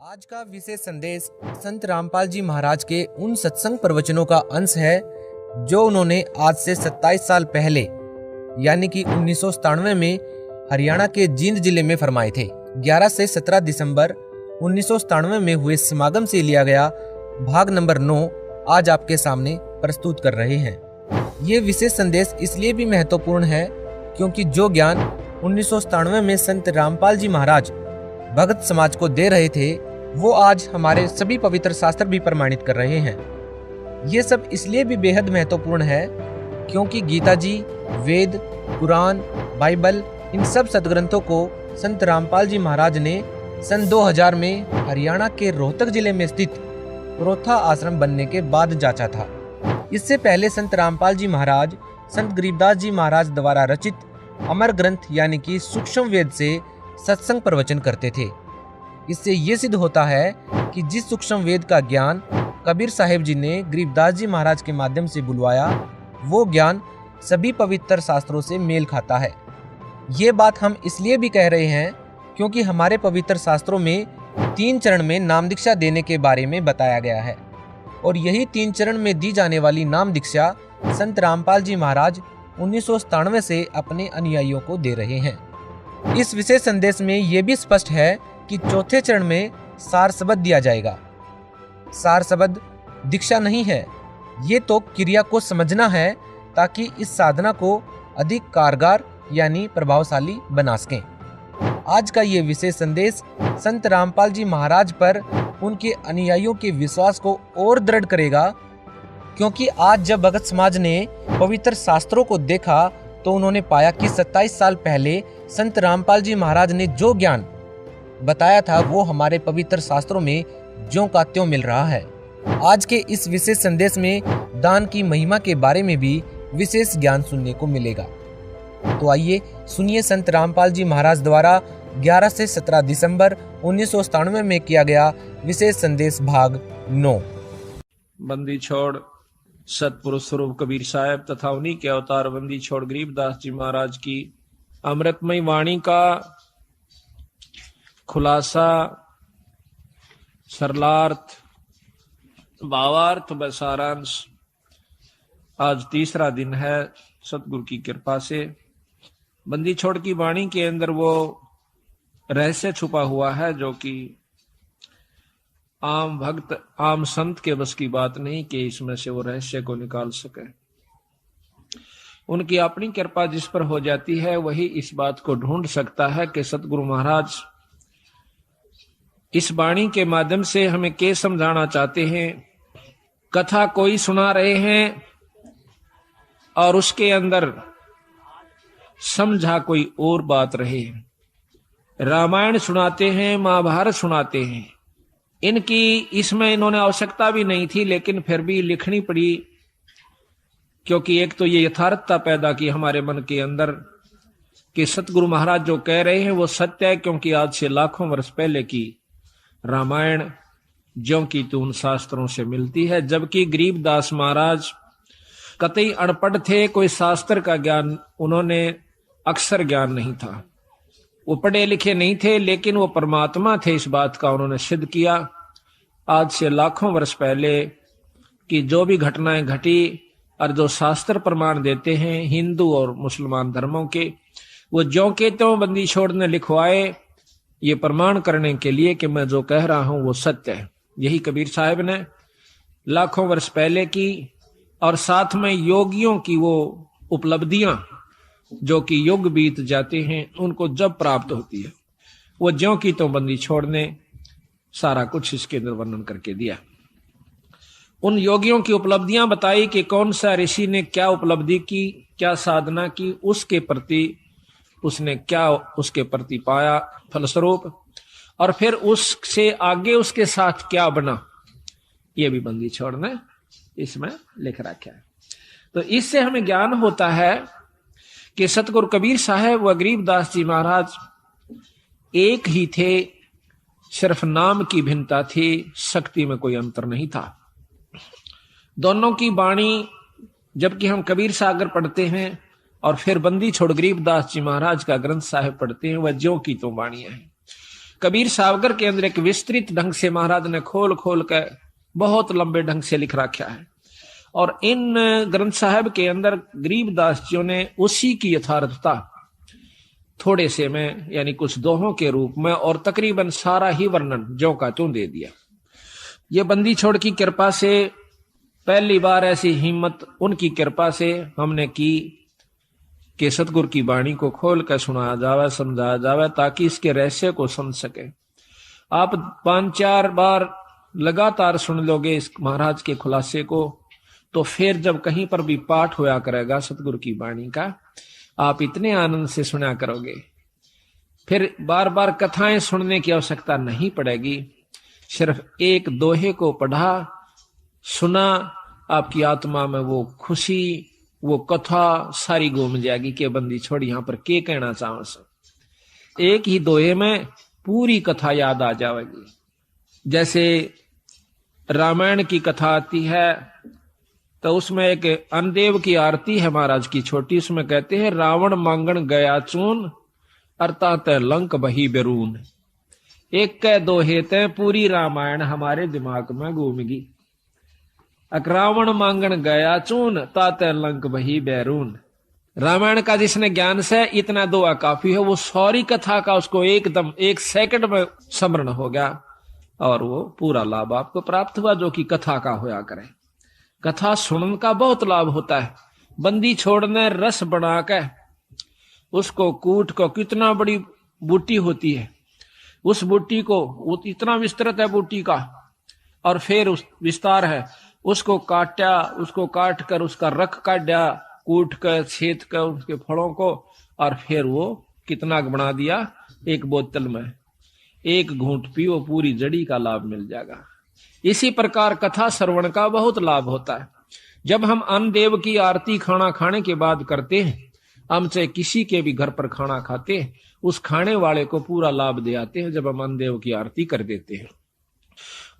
आज का विशेष संदेश संत रामपाल जी महाराज के उन सत्संग प्रवचनों का अंश है जो उन्होंने आज से 27 साल पहले यानी कि 1997 में हरियाणा के जींद जिले में फरमाए थे। 11 से 17 दिसंबर 1997 में हुए समागम से लिया गया भाग नंबर 9 आज आपके सामने प्रस्तुत कर रहे हैं। ये विशेष संदेश इसलिए भी महत्वपूर्ण है क्योंकि जो ज्ञान 1997 में संत रामपाल जी महाराज भगत समाज को दे रहे थे वो आज हमारे सभी पवित्र शास्त्र भी प्रमाणित कर रहे हैं। ये सब इसलिए भी बेहद महत्वपूर्ण है क्योंकि गीता जी, वेद, कुरान, बाइबल इन सब सदग्रंथों को संत रामपाल जी महाराज ने सन 2000 में हरियाणा के रोहतक जिले में स्थित प्रोथा आश्रम बनने के बाद जांचा था। इससे पहले संत रामपाल जी महाराज संत गरीबदास जी महाराज द्वारा रचित अमर ग्रंथ यानी कि सूक्ष्म वेद से सत्संग प्रवचन करते थे। इससे ये सिद्ध होता है कि जिस सूक्ष्म वेद का ज्ञान कबीर साहिब जी ने गरीबदास जी महाराज के माध्यम से बुलवाया वो ज्ञान सभी पवित्र शास्त्रों से मेल खाता है। ये बात हम इसलिए भी कह रहे हैं क्योंकि हमारे पवित्र शास्त्रों में 3 चरण में नाम दीक्षा देने के बारे में बताया गया है और यही 3 चरण में दी जाने वाली नाम दीक्षा संत रामपाल जी महाराज 1997 से अपने अनुयायियों को दे रहे हैं। इस विशेष संदेश में यह भी स्पष्ट है कि चौथे चरण में सार शब्द दिया जाएगा। सार शब्द दीक्षा नहीं है, ये तो क्रिया को समझना है ताकि इस साधना को अधिक कारगर यानी प्रभावशाली बना सकें। आज का ये विशेष संदेश संत रामपाल जी महाराज पर उनके अनुयायियों के विश्वास को और दृढ़ करेगा क्योंकि आज जब भगत समाज ने पवित्र शास्त्रों को देखा तो उन्होंने पाया कि 27 साल पहले संत रामपाल जी महाराज ने जो ज्ञान बताया था वो हमारे पवित्र शास्त्रों में ज्यों का त्यों मिल रहा है। आज के इस विशेष संदेश में दान की महिमा के बारे में भी विशेष ज्ञान सुनने को मिलेगा। तो आइए सुनिए संत रामपाल जी महाराज द्वारा 11 से 17 दिसंबर 1997 में किया गया विशेष संदेश भाग 9। बंदी छोड़ सतपुरुष स्वरूप कबीर साहब तथा उन्हीं के अवतार बंदी छोड़ गरीबदास जी महाराज की अमृतमयी वाणी का खुलासा, सरलार्थ, भावार्थ व सारांश आज तीसरा दिन है सतगुरु की कृपा से। बंदी छोड़ की वाणी के अंदर वो रहस्य छुपा हुआ है जो कि आम भक्त आम संत के बस की बात नहीं कि इसमें से वो रहस्य को निकाल सके। उनकी अपनी कृपा जिस पर हो जाती है वही इस बात को ढूंढ सकता है कि सतगुरु महाराज इस वाणी के माध्यम से हमें क्या समझाना चाहते हैं। कथा कोई सुना रहे हैं और उसके अंदर समझा कोई और बात रहे। रामायण सुनाते हैं, महाभारत सुनाते हैं, इनकी इसमें इन्होंने आवश्यकता भी नहीं थी लेकिन फिर भी लिखनी पड़ी क्योंकि एक तो ये यथार्थता पैदा की हमारे मन के अंदर कि सतगुरु महाराज जो कह रहे हैं वो सत्य है क्योंकि आज से लाखों वर्ष पहले की रामायण ज्यों की तो उन शास्त्रों से मिलती है। जबकि गरीबदास महाराज कतई अनपढ़ थे, कोई शास्त्र का ज्ञान उन्होंने अक्षर ज्ञान नहीं था, वो पढ़े लिखे नहीं थे लेकिन वो परमात्मा थे, इस बात का उन्होंने सिद्ध किया। आज से लाखों वर्ष पहले की जो भी घटनाएं घटी और जो शास्त्र प्रमाण देते हैं हिंदू और मुसलमान धर्मों के, वो ज्यों के त्यों बंदी छोड़ ने लिखवाए ये प्रमाण करने के लिए कि मैं जो कह रहा हूं वो सत्य है। यही कबीर साहब ने लाखों वर्ष पहले की और साथ में योगियों की वो उपलब्धियां जो कि युग बीत जाते हैं उनको जब प्राप्त होती है वो ज्यों की तो बंदी छोड़ने सारा कुछ इसके अंदर वर्णन करके दिया। उन योगियों की उपलब्धियां बताई कि कौन सा ऋषि ने क्या उपलब्धि की, क्या साधना की, उसके प्रति उसने क्या उसके प्रति पाया फलस्वरूप और फिर उससे आगे उसके साथ क्या बना ये भी बंदी छोड़ ने इसमें लिख रखा है। तो इससे हमें ज्ञान होता है कि सतगुरु कबीर साहब व गरीबदास जी महाराज एक ही थे, सिर्फ नाम की भिन्नता थी, शक्ति में कोई अंतर नहीं था। दोनों की वाणी जबकि हम कबीर सागर पढ़ते हैं और फिर बंदी छोड़ गरीबदास जी महाराज का ग्रंथ साहिब पढ़ते हैं वह ज्यों की तो वाणियां हैं। कबीर सावगर के अंदर एक विस्तृत ढंग से महाराज ने खोल खोल कर बहुत लंबे ढंग से लिख रखा है, और इन ग्रंथ साहब के अंदर गरीबदास जी ने उसी की यथार्थता थोड़े से में यानी कुछ दोहों के रूप में और तकरीबन सारा ही वर्णन ज्यों का त्यों दे दिया। ये बंदी छोड़ की कृपा से पहली बार ऐसी हिम्मत उनकी कृपा से हमने की कि सतगुरु की वाणी को खोल कर सुनाया जावे, समझाया जावे, ताकि इसके रहस्य को समझ सके। आप 5-4 बार लगातार सुन लोगे इस महाराज के खुलासे को, तो फिर जब कहीं पर भी पाठ होया करेगा सतगुरु की वाणी का, आप इतने आनंद से सुना करोगे, फिर बार बार कथाएं सुनने की आवश्यकता नहीं पड़ेगी। सिर्फ एक दोहे को पढ़ा सुना, आपकी आत्मा में वो खुशी, वो कथा सारी घूम जाएगी कि बंदी छोड़ी यहां पर के कहना चाहो। एक ही दोहे में पूरी कथा याद आ जाएगी। जैसे रामायण की कथा आती है तो उसमें एक अनदेव की आरती है महाराज की छोटी, उसमें कहते हैं रावण मांगण गया चून अर्थात लंक बही बेरून। एक के दोहे ते पूरी रामायण हमारे दिमाग में घूमेगी। रावण मांगण गया चून ताते लंक बही बैरून। रामायण का जिसने ज्ञान से इतना दुआ काफी है, वो सारी कथा का उसको एकदम 1 सेकंड में स्मरण हो गया और वो पूरा लाभ आपको प्राप्त हुआ जो कि कथा का होया करे। कथा सुनने का बहुत लाभ होता है। बंदी छोड़ने रस बना के उसको कूट को, कितना बड़ी बूटी होती है, उस बूटी को वो इतना विस्तृत है बूटी का, और फिर उस विस्तार है, उसको काटा, उसको काट कर उसका रख काटा, कूट कर छेद कर उसके फलों को, और फिर वो कितना बना दिया, एक बोतल में 1 घूंट पियो, पूरी जड़ी का लाभ मिल जाएगा। इसी प्रकार कथा श्रवण का बहुत लाभ होता है। जब हम अन्नदेव की आरती खाना खाने के बाद करते हैं, हम चाहे किसी के भी घर पर खाना खाते हैं, उस खाने वाले को पूरा लाभ दे आते हैं जब हम अन्नदेव की आरती कर देते हैं।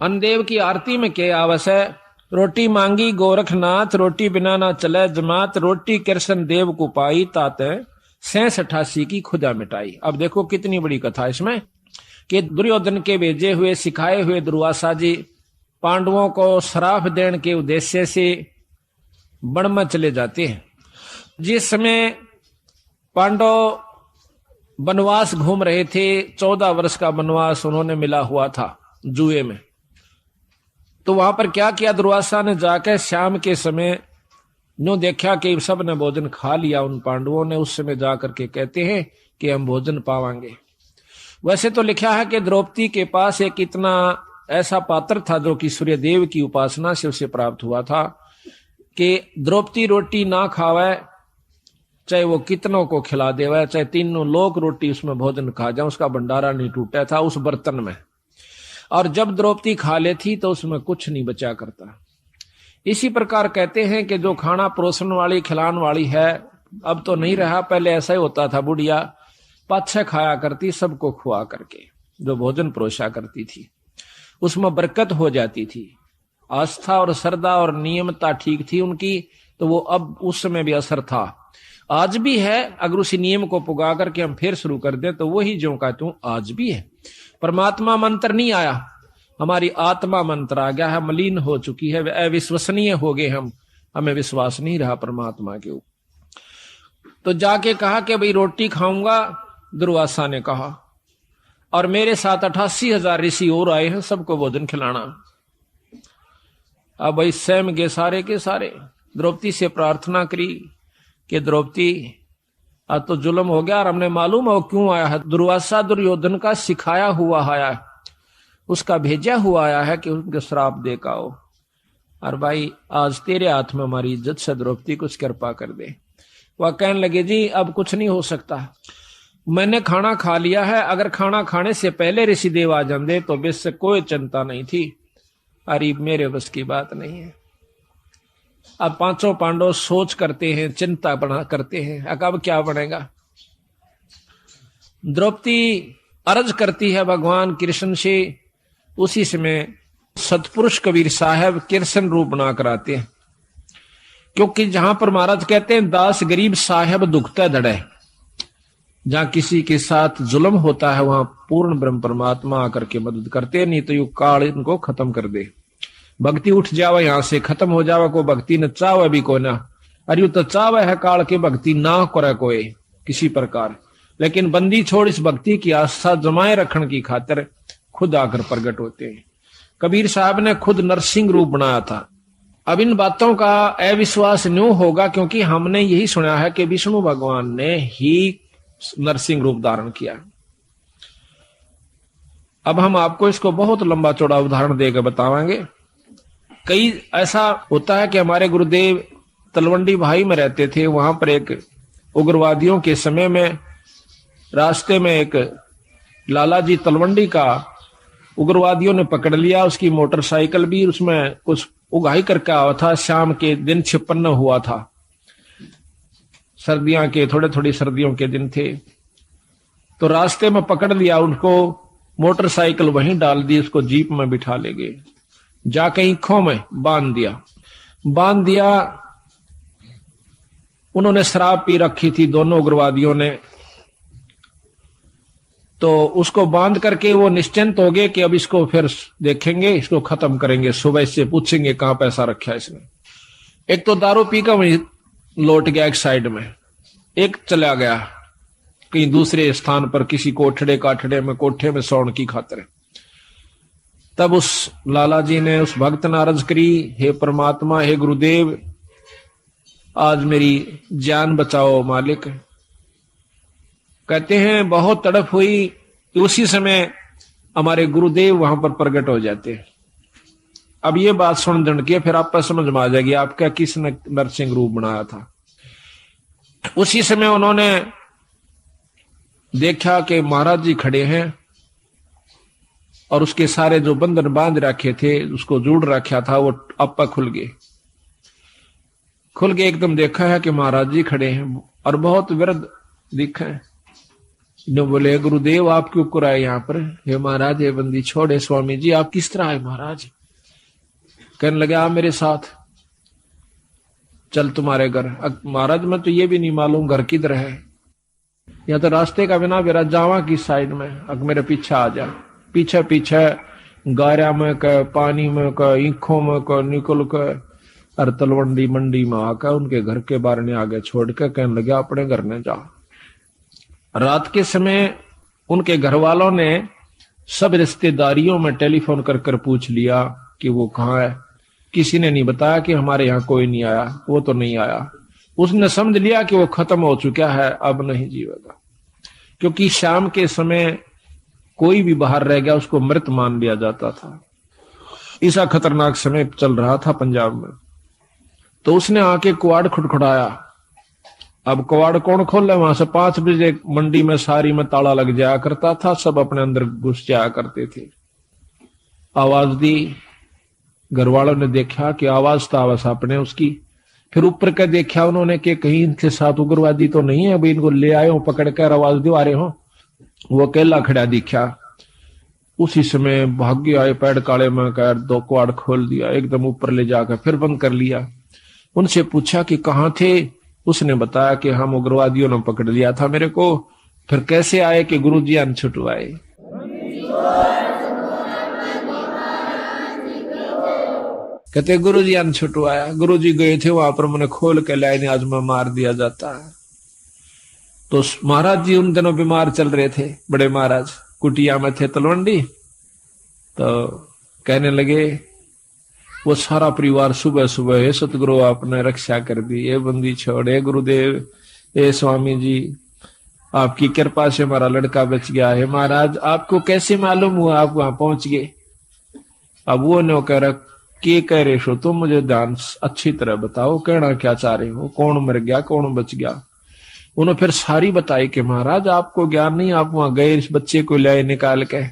अन्नदेव की आरती में क्या आवश्यक? रोटी मांगी गोरखनाथ, रोटी बिना ना चले जमात, रोटी कृष्ण देव को पाई ताते 86 की खुदा मिटाई। अब देखो कितनी बड़ी कथा इसमें, कि दुर्योधन के भेजे हुए सिखाए हुए दुर्वासा जी पांडवों को श्राप देने के उद्देश्य से वन में चले जाते हैं। जिस समय पांडव वनवास घूम रहे थे, 14 वर्ष का वनवास उन्होंने मिला हुआ था जुए में, तो वहां पर क्या किया, दुर्वासा ने जाकर शाम के समय नो देखा कि सब ने भोजन खा लिया उन पांडवों ने, उस समय जाकर के कहते हैं कि हम भोजन पावांगे। वैसे तो लिखा है कि द्रौपदी के पास एक इतना ऐसा पात्र था जो कि सूर्यदेव की उपासना से उसे प्राप्त हुआ था, कि द्रौपदी रोटी ना खावे, चाहे वो कितनों को खिला देवे, चाहे 3 लोग रोटी उसमें भोजन खा जाए, उसका भंडारा नहीं टूटा था उस बर्तन में। और जब द्रौपदी खा लेती तो उसमें कुछ नहीं बचा करता। इसी प्रकार कहते हैं कि जो खाना परोसन वाली खिलाने वाली है, अब तो नहीं रहा, पहले ऐसा ही होता था, बुढ़िया पाछे खाया करती सबको खुआ करके, जो भोजन परोसा करती थी उसमें बरकत हो जाती थी। आस्था और श्रद्धा और नियमता ठीक थी उनकी, तो वो अब उस समय भी असर था, आज भी है। अगर उसी नियम को पुगा करके हम फिर शुरू कर दें तो वही जो का तू आज भी है। परमात्मा मंत्र नहीं आया, हमारी आत्मा मंत्र आ गया है, मलिन हो चुकी है, अविश्वसनीय हो गए हम, हमें विश्वास नहीं रहा परमात्मा के ऊपर। तो जाके कहा कि भाई रोटी खाऊंगा, दुर्वासा ने कहा, और मेरे साथ 88,000 ऋषि और आए हैं, सबको भोजन खिलाना। अब भाई स्वयं गए सारे के सारे, द्रौपदी से प्रार्थना करी कि द्रौपदी आज तो जुल्म हो गया और हमने मालूम है वो क्यों आया है। दुर्वासा दुर्योधन का सिखाया हुआ आया है, उसका भेजा हुआ आया है कि उनके श्राप दे का हो, और भाई आज तेरे हाथ में हमारी इज्जत से द्रौपदी कुछ कृपा कर दे। वह कहने लगे जी अब कुछ नहीं हो सकता, मैंने खाना खा लिया है, अगर खाना खाने से पहले ऋषिदेव आ जाते तो बेशक कोई चिंता नहीं थी, अरे मेरे बस की बात नहीं है। अब 5 पांडव सोच करते हैं, चिंता बना करते हैं, अब क्या बनेगा। द्रौपदी अर्ज करती है भगवान कृष्ण से, उसी समय सतपुरुष कबीर साहब कृष्ण रूप बना कराते हैं, क्योंकि जहां पर महाराज कहते हैं दास गरीब साहब दुखता धड़े, जहां किसी के साथ जुल्म होता है वहां पूर्ण ब्रह्म परमात्मा आकर के मदद करते, नहीं तो यू काल इनको खत्म कर दे। भक्ति उठ जावा यहां से, खत्म हो जावा, को भक्ति न चावे भी को ना, अरे यू तो चावे है काल के भक्ति ना करे कोई किसी प्रकार, लेकिन बंदी छोड़ इस भक्ति की आस्था जमाए रखने की खातिर खुद आकर प्रकट होते हैं। कबीर साहब ने खुद नरसिंह रूप बनाया था। अब इन बातों का अविश्वास न्यू होगा क्योंकि हमने यही सुना है कि विष्णु भगवान ने ही नरसिंह रूप धारण किया। अब हम आपको इसको बहुत लंबा चौड़ा उदाहरण देकर बताएंगे। कई ऐसा होता है कि हमारे गुरुदेव तलवंडी भाई में रहते थे, वहां पर एक उग्रवादियों के समय में रास्ते में एक लाला जी तलवंडी का उग्रवादियों ने पकड़ लिया, उसकी मोटरसाइकिल भी, उसमें कुछ उगाही करके आया था। शाम के दिन 56 हुआ था, सर्दियों के थोड़ी सर्दियों के दिन थे, तो रास्ते में पकड़ लिया उनको, मोटरसाइकिल वहीं डाल दी, उसको जीप में बिठा ले गए, जाके ईखों में बांध दिया। उन्होंने शराब पी रखी थी दोनों उग्रवादियों ने, तो उसको बांध करके वो निश्चिंत हो गए कि अब इसको फिर देखेंगे, इसको खत्म करेंगे, सुबह से पूछेंगे कहां पैसा रखा है इसने। एक तो दारू पी कर वहीं लौट गया एक साइड में, एक चला गया कहीं दूसरे स्थान पर किसी कोठे में सोने की खातिर। तब उस लाला जी ने उस भक्त ने अर्ज करी, हे परमात्मा, हे गुरुदेव, आज मेरी जान बचाओ मालिक। कहते हैं बहुत तड़प हुई, उसी समय हमारे गुरुदेव वहां पर प्रकट हो जाते हैं। अब ये बात सुन दंडकी फिर आप पर समझ में आ जाएगी आपका किसने नरसिंह रूप बनाया था। उसी समय उन्होंने देखा कि महाराज जी खड़े हैं और उसके सारे जो बंधन बांध रखे थे, उसको जोड़ रखा था, वो आपा खुल गए एकदम। देखा है कि महाराज जी खड़े हैं और बहुत वृद्ध दिखा है। बोले गुरुदेव आप क्यों कुराए यहाँ पर? हे महाराज, हे बंदी छोड़े स्वामी जी, आप किस तरह आए महाराज? कहने लगे आप मेरे साथ चल तुम्हारे घर। महाराज मैं तो ये भी नहीं मालूम घर किधर है, या तो रास्ते का बिना मेरा जावा की साइड में, अब मेरे पीछे आ जा। पीछे गारा में का, पानी में का, ईखों में का निकल कर और तलवंडी मंडी में आकर उनके घर के बाहर ने आगे छोड़ कर कहने लगे अपने घर में जा। रात के समय उनके घर वालों ने सब रिश्तेदारियों में टेलीफोन कर पूछ लिया कि वो कहाँ है। किसी ने नहीं बताया कि हमारे यहाँ कोई नहीं आया, वो तो नहीं आया। उसने समझ लिया कि वो खत्म हो चुका है, अब नहीं जीवेगा, क्योंकि शाम के समय कोई भी बाहर रह गया उसको मृत मान लिया जाता था। ऐसा खतरनाक समय चल रहा था पंजाब में। तो उसने आके कुआड़ खुटखुटाया। अब कुआड़ कौन खोले? वहां से 5 बजे मंडी में सारी में ताला लग जाया करता था, सब अपने अंदर घुस जाया करते थे। आवाज दी, घर वालों ने देखा कि आवाज तो आवाज अपने उसकी। फिर ऊपर का देखा उन्होंने कि कहीं इनके साथ उग्रवादी तो नहीं है, अभी इनको ले आए हो पकड़ कर, आवाज दो आ रहे हो। वो अकेला खड़ा दिखा। उसी समय भाग्य आए, पैर काले में कर 2 कुआड़ खोल दिया, एकदम ऊपर ले जाकर फिर बंद कर लिया। उनसे पूछा कि कहाँ थे? उसने बताया कि हम उग्रवादियों ने पकड़ लिया था मेरे को। फिर कैसे आए? कि गुरुजी अन छुटवाए। कहते गुरुजी अन छुटवाया। गुरुजी गए थे वहां पर, मैंने खोल के लाइन आज में मार दिया जाता है। तो महाराज जी उन दिनों बीमार चल रहे थे, बड़े महाराज कुटिया में थे तलवंडी। तो कहने लगे वो सारा परिवार सुबह सुबह, हे सतगुरु आपने रक्षा कर दी, ये बंदी छोड़े गुरुदेव, ए स्वामी जी आपकी कृपा से हमारा लड़का बच गया है। महाराज आपको कैसे मालूम हुआ आप वहां पहुंच गए? अब वो नो कह रहा के कह रहे हो तुम, मुझे ध्यान अच्छी तरह बताओ, कहना क्या चाह रहे हो, कौन मर गया कौन बच गया? उन्होंने फिर सारी बताई कि महाराज आपको ज्ञान नहीं, आप वहां गए इस बच्चे को लाए निकाल के।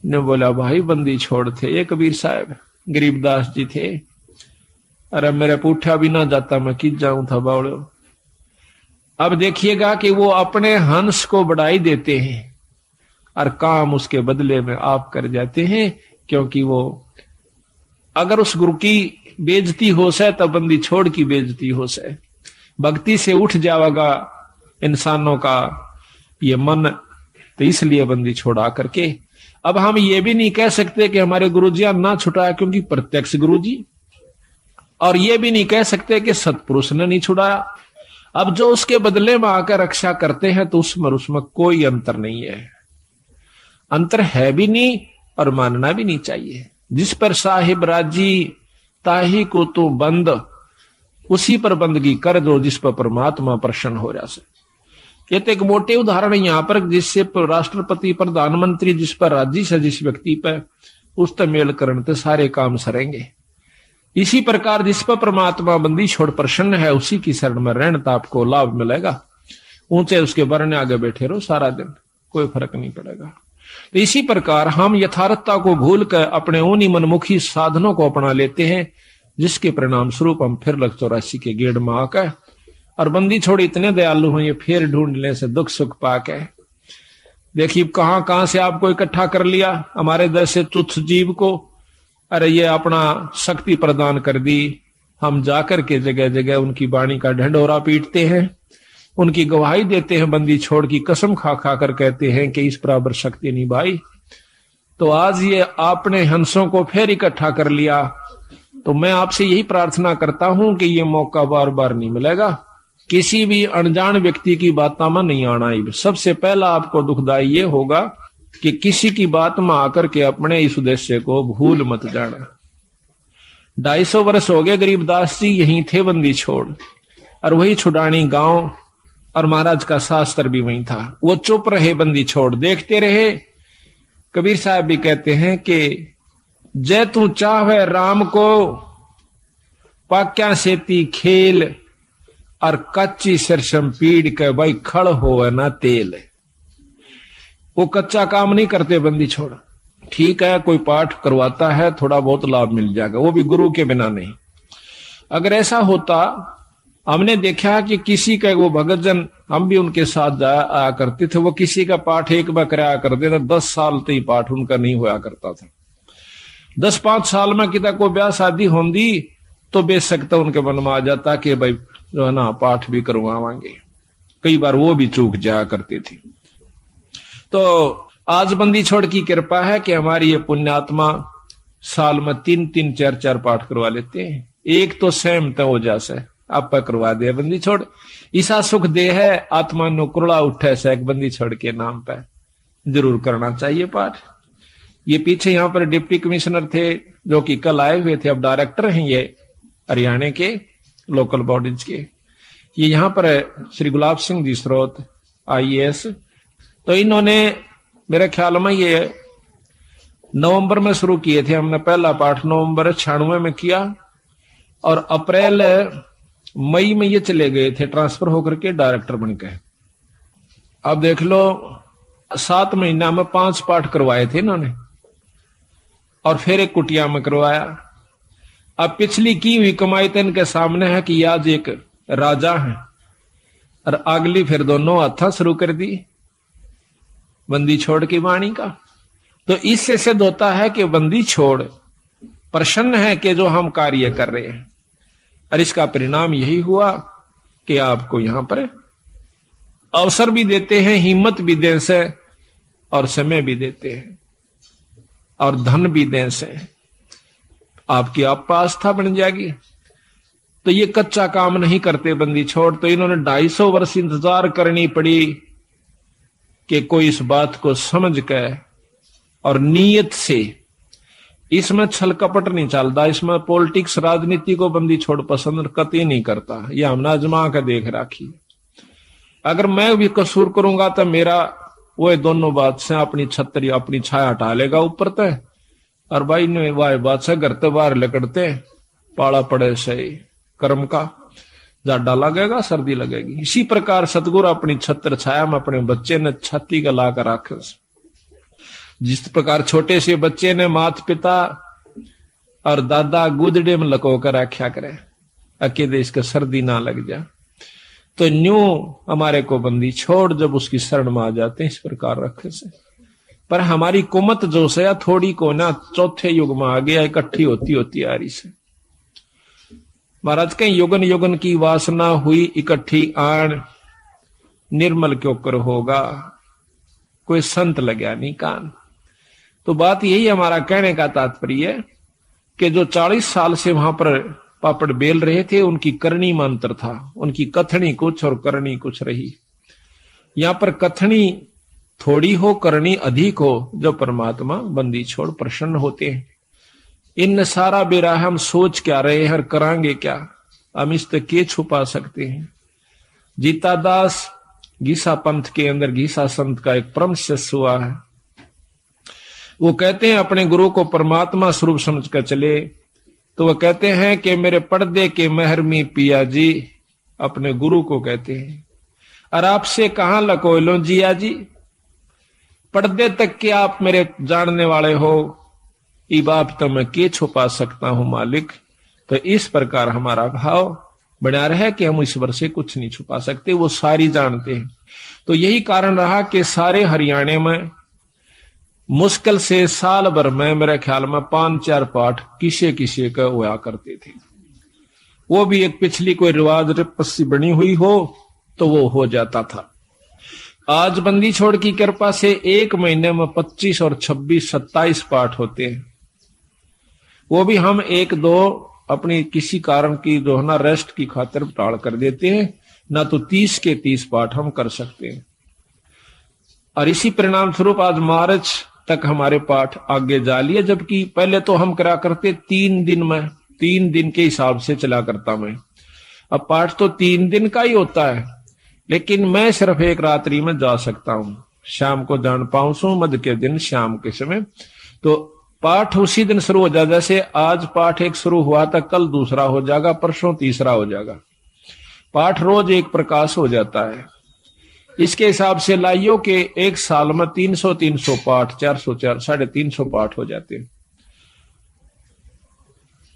ने बोला भाई बंदी छोड़ थे ये कबीर साहब, गरीबदास जी थे। अरे मेरे पूठा भी ना जाता, मैं किस जाऊं था बावड़ो। अब देखिएगा कि वो अपने हंस को बढ़ाई देते हैं और काम उसके बदले में आप कर जाते हैं, क्योंकि वो अगर उस गुरु की बेइज्जती हो से तो बंदी छोड़ की बेइज्जती हो से। भक्ति से उठ जाएगा इंसानों का ये मन, तो इसलिए बंदी छोड़ा करके अब हम ये भी नहीं कह सकते कि हमारे गुरुजियां ना छुटाया, क्योंकि प्रत्यक्ष गुरुजी, और ये भी नहीं कह सकते कि सतपुरुष ने नहीं छुड़ाया। अब जो उसके बदले में आकर रक्षा करते हैं तो उसमें कोई अंतर नहीं है, अंतर है भी नहीं और मानना भी नहीं चाहिए। जिस पर साहिब राजी ताही को तो बंद, उसी पर बंदगी कर दो जिस पर परमात्मा प्रसन्न हो जाए। ये तो एक मोटे उदाहरण है यहाँ पर, जिससे राष्ट्रपति प्रधानमंत्री जिस पर राजी से जिस व्यक्ति पर उस पर मेल करने तो सारे काम सरेंगे। इसी प्रकार जिस पर परमात्मा बंदी छोड़ प्रसन्न है उसी की शरण में रहने तो आपको लाभ मिलेगा। ऊंचे उसके बरने आगे बैठे रहो सारा दिन, कोई फर्क नहीं पड़ेगा। तो इसी प्रकार हम यथार्थता को भूल कर अपने उन्हीं मनमुखी साधनों को अपना लेते हैं, जिसके परिणाम स्वरूप हम फिर लग 84 के गेड़ में आकर और बंदी छोड़ इतने दयालु हैं, ये फिर ढूंढने से दुख सुख पाके देखिए कहां कहां से आपको इकट्ठा कर लिया, हमारे जैसे तुच्छ जीव को। अरे ये अपना शक्ति प्रदान कर दी, हम जाकर के जगह जगह उनकी वाणी का ढंढोरा पीटते हैं, उनकी गवाही देते हैं, बंदी छोड़ की कसम खा खा कर कहते हैं कि इस बराबर शक्ति नहीं भाई। तो आज ये आपने हंसों को फिर इकट्ठा कर लिया, तो मैं आपसे यही प्रार्थना करता हूं कि ये मौका बार बार नहीं मिलेगा। किसी भी अनजान व्यक्ति की बातों में नहीं आना ही। सबसे पहला आपको दुखदाई ये होगा कि किसी की बात में आकर के अपने इस उद्देश्य को भूल मत जाना। 250 वर्ष हो गए गरीबदास जी यहीं थे बंदी छोड़, और वही छुडानी गांव, और महाराज का शास्त्र भी वहीं था। वो चुप रहे बंदी छोड़, देखते रहे। कबीर साहब भी कहते हैं कि जय तू चाहे राम को पाक्या सेती खेल, और कच्ची सरसम पीड़ के भाई खड़ हो ना तेल। वो कच्चा काम नहीं करते बंदी छोड़। ठीक है कोई पाठ करवाता है, थोड़ा बहुत लाभ मिल जाएगा, वो भी गुरु के बिना नहीं। अगर ऐसा होता, हमने देखा कि किसी का वो भगत जन, हम भी उनके साथ जाया करते थे, वो किसी का पाठ एक बार कराया करते थे, 10 साल तक पाठ उनका नहीं होया करता था। 10-5 साल में कितना कोई ब्याह शादी होंगी तो बेशक तो उनके मन में आ जाता कि भाई जो है ना पाठ भी करवावांगे। कई बार वो भी चूक जाया करती थी। तो आज बंदी छोड़ की कृपा है कि हमारी ये पुण्यात्मा साल में 3-3, 4-4 पाठ करवा लेते हैं। एक तो स्वयं तो हो जासे आप करवा दे बंदी छोड़, ईसा सुख दे है आत्मा नो कुरड़ा उठे से एक बंदी छोड़ के नाम पे जरूर करना चाहिए पाठ। ये पीछे यहाँ पर डिप्टी कमिश्नर थे जो कि कल आए हुए थे, अब डायरेक्टर हैं ये हरियाणा के लोकल बॉडीज के। ये यहाँ पर श्री गुलाब सिंह जी स्रोत IAS, तो इन्होंने मेरे ख्याल में ये नवंबर में शुरू किए थे। हमने पहला पाठ नवंबर 96 में किया और अप्रैल मई में ये चले गए थे ट्रांसफर होकर के डायरेक्टर बन के। अब देख लो 7 महीना में 5 पाठ करवाए थे इन्होंने, और फिर एक कुटिया में करवाया। अब पिछली की हुई कमाई तो इनके सामने है कि आज एक राजा है, और अगली फिर दोनों हथा शुरू कर दी बंदी छोड़ की वाणी का। तो इससे सिद्ध होता है कि बंदी छोड़ प्रसन्न है कि जो हम कार्य कर रहे हैं, और इसका परिणाम यही हुआ कि आपको यहां पर अवसर भी देते हैं, हिम्मत भी दें से, और समय भी देते हैं, और धन भी दें से आपकी आस्था बन जाएगी। तो ये कच्चा काम नहीं करते बंदी छोड़। तो इन्होंने 250 वर्ष इंतजार करनी पड़ी कि कोई इस बात को समझ के और नीयत से, इसमें छल कपट नहीं चलता, इसमें पॉलिटिक्स राजनीति को बंदी छोड़ पसंद कतई नहीं करता। ये हमने आजमा के देख राखी। अगर मैं भी कसूर करूंगा तो मेरा वो दोनों बात से अपनी छतरी अपनी छाया हटा लेगा ऊपर तय, और भाई ने वाह बात से घर तो बाहर लकड़ते पाला पड़े से कर्म का जाडा लगेगा, सर्दी लगेगी। इसी प्रकार सतगुरु अपनी छत्र छाया में अपने बच्चे ने छाती का ला कर रखे। जिस प्रकार छोटे से बच्चे ने माता पिता और दादा गुदड़े में लको कर रखा करे अकेले इसका सर्दी ना लग जा, तो न्यू हमारे को बंदी छोड़ जब उसकी शरण में आ जाते हैं इस प्रकार रखे से। पर हमारी कुमत जो से या थोड़ी को ना चौथे युग में आ गया, इकट्ठी होती आ रही से। महाराज के युगन युगन की वासना हुई इकट्ठी आन, निर्मल क्यों कर होगा, कोई संत लग्या नहीं कान। तो बात यही हमारा कहने का तात्पर्य है कि जो 40 साल से वहां पर पापड़ बेल रहे थे, उनकी करनी में अंतर था, उनकी कथनी कुछ और करनी कुछ रही। यहां पर कथनी थोड़ी हो, करनी अधिक हो, जो परमात्मा बंदी छोड़ प्रसन्न होते हैं। इन सारा बेरा हम सोच क्या रहे हैं और करांगे क्या, हम इस तक के छुपा सकते हैं। जीता दास गीसा पंथ के अंदर गीसा संत का एक परम शिष्य हुआ है। वो कहते हैं अपने गुरु को परमात्मा स्वरूप समझकर चले, तो वो कहते हैं कि मेरे पर्दे के महरमी पिया जी, अपने गुरु को कहते हैं, और आपसे कहां लकोय लो जिया जी, पर्दे तक के आप मेरे जानने वाले हो, ई बाप तो मैं के छुपा सकता हूं मालिक। तो इस प्रकार हमारा भाव बना रहे कि हम ईश्वर से कुछ नहीं छुपा सकते, वो सारी जानते हैं। तो यही कारण रहा कि सारे हरियाणा में मुश्किल से साल भर में मेरे ख्याल में 5-4 पाठ किसे किसे का हुआ करते थे। वो भी एक पिछली कोई रिवाज पस्सी बनी हुई हो तो वो हो जाता था। आज बंदी छोड़ की कृपा से एक महीने में 25 और 26, 27 पाठ होते हैं। वो भी हम 1-2 अपनी किसी कारण की जो है ना रेस्ट की खातिर टाल कर देते हैं, ना तो 30 के 30 पाठ हम कर सकते हैं। और इसी परिणाम स्वरूप आज मार्च तक हमारे पाठ आगे जा लिए, जबकि पहले तो हम करा करते 3 दिन में, 3 दिन के हिसाब से चला करता मैं। अब पाठ तो 3 दिन का ही होता है, लेकिन मैं सिर्फ एक रात्रि में जा सकता हूं, शाम को जान पाऊं सो मध्य के दिन शाम के समय। तो पाठ उसी दिन शुरू हो जाएगा, जैसे आज पाठ एक शुरू हुआ था, कल दूसरा हो जाएगा, परसों तीसरा हो जाएगा। पाठ रोज एक प्रकाश हो जाता है। इसके हिसाब से लाइयो के एक साल में 300 पाठ, 400 350 पाठ हो जाते हैं।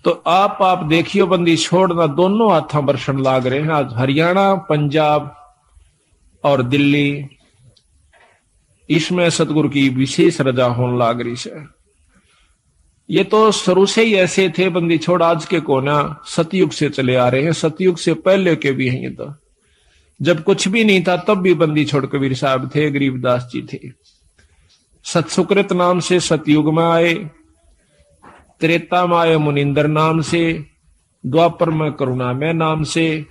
तो आप देखियो बंदी छोड़ना दोनों हाथों बरसन लाग रहे हैं। आज हरियाणा, पंजाब और दिल्ली, इसमें सतगुरु की विशेष रजा होने लाग रही है। ये तो शुरू से ही ऐसे थे बंदी छोड़, आज के कोना सतयुग से चले आ रहे हैं, सतयुग से पहले के भी हैं। ये तो जब कुछ भी नहीं था तब भी बंदी छोड़ कबीर साहब थे, गरीबदास जी थे। सतसुकृत नाम से सतयुग में आए, त्रेता में आए मुनिंदर नाम से, द्वापर में करुणामय नाम से,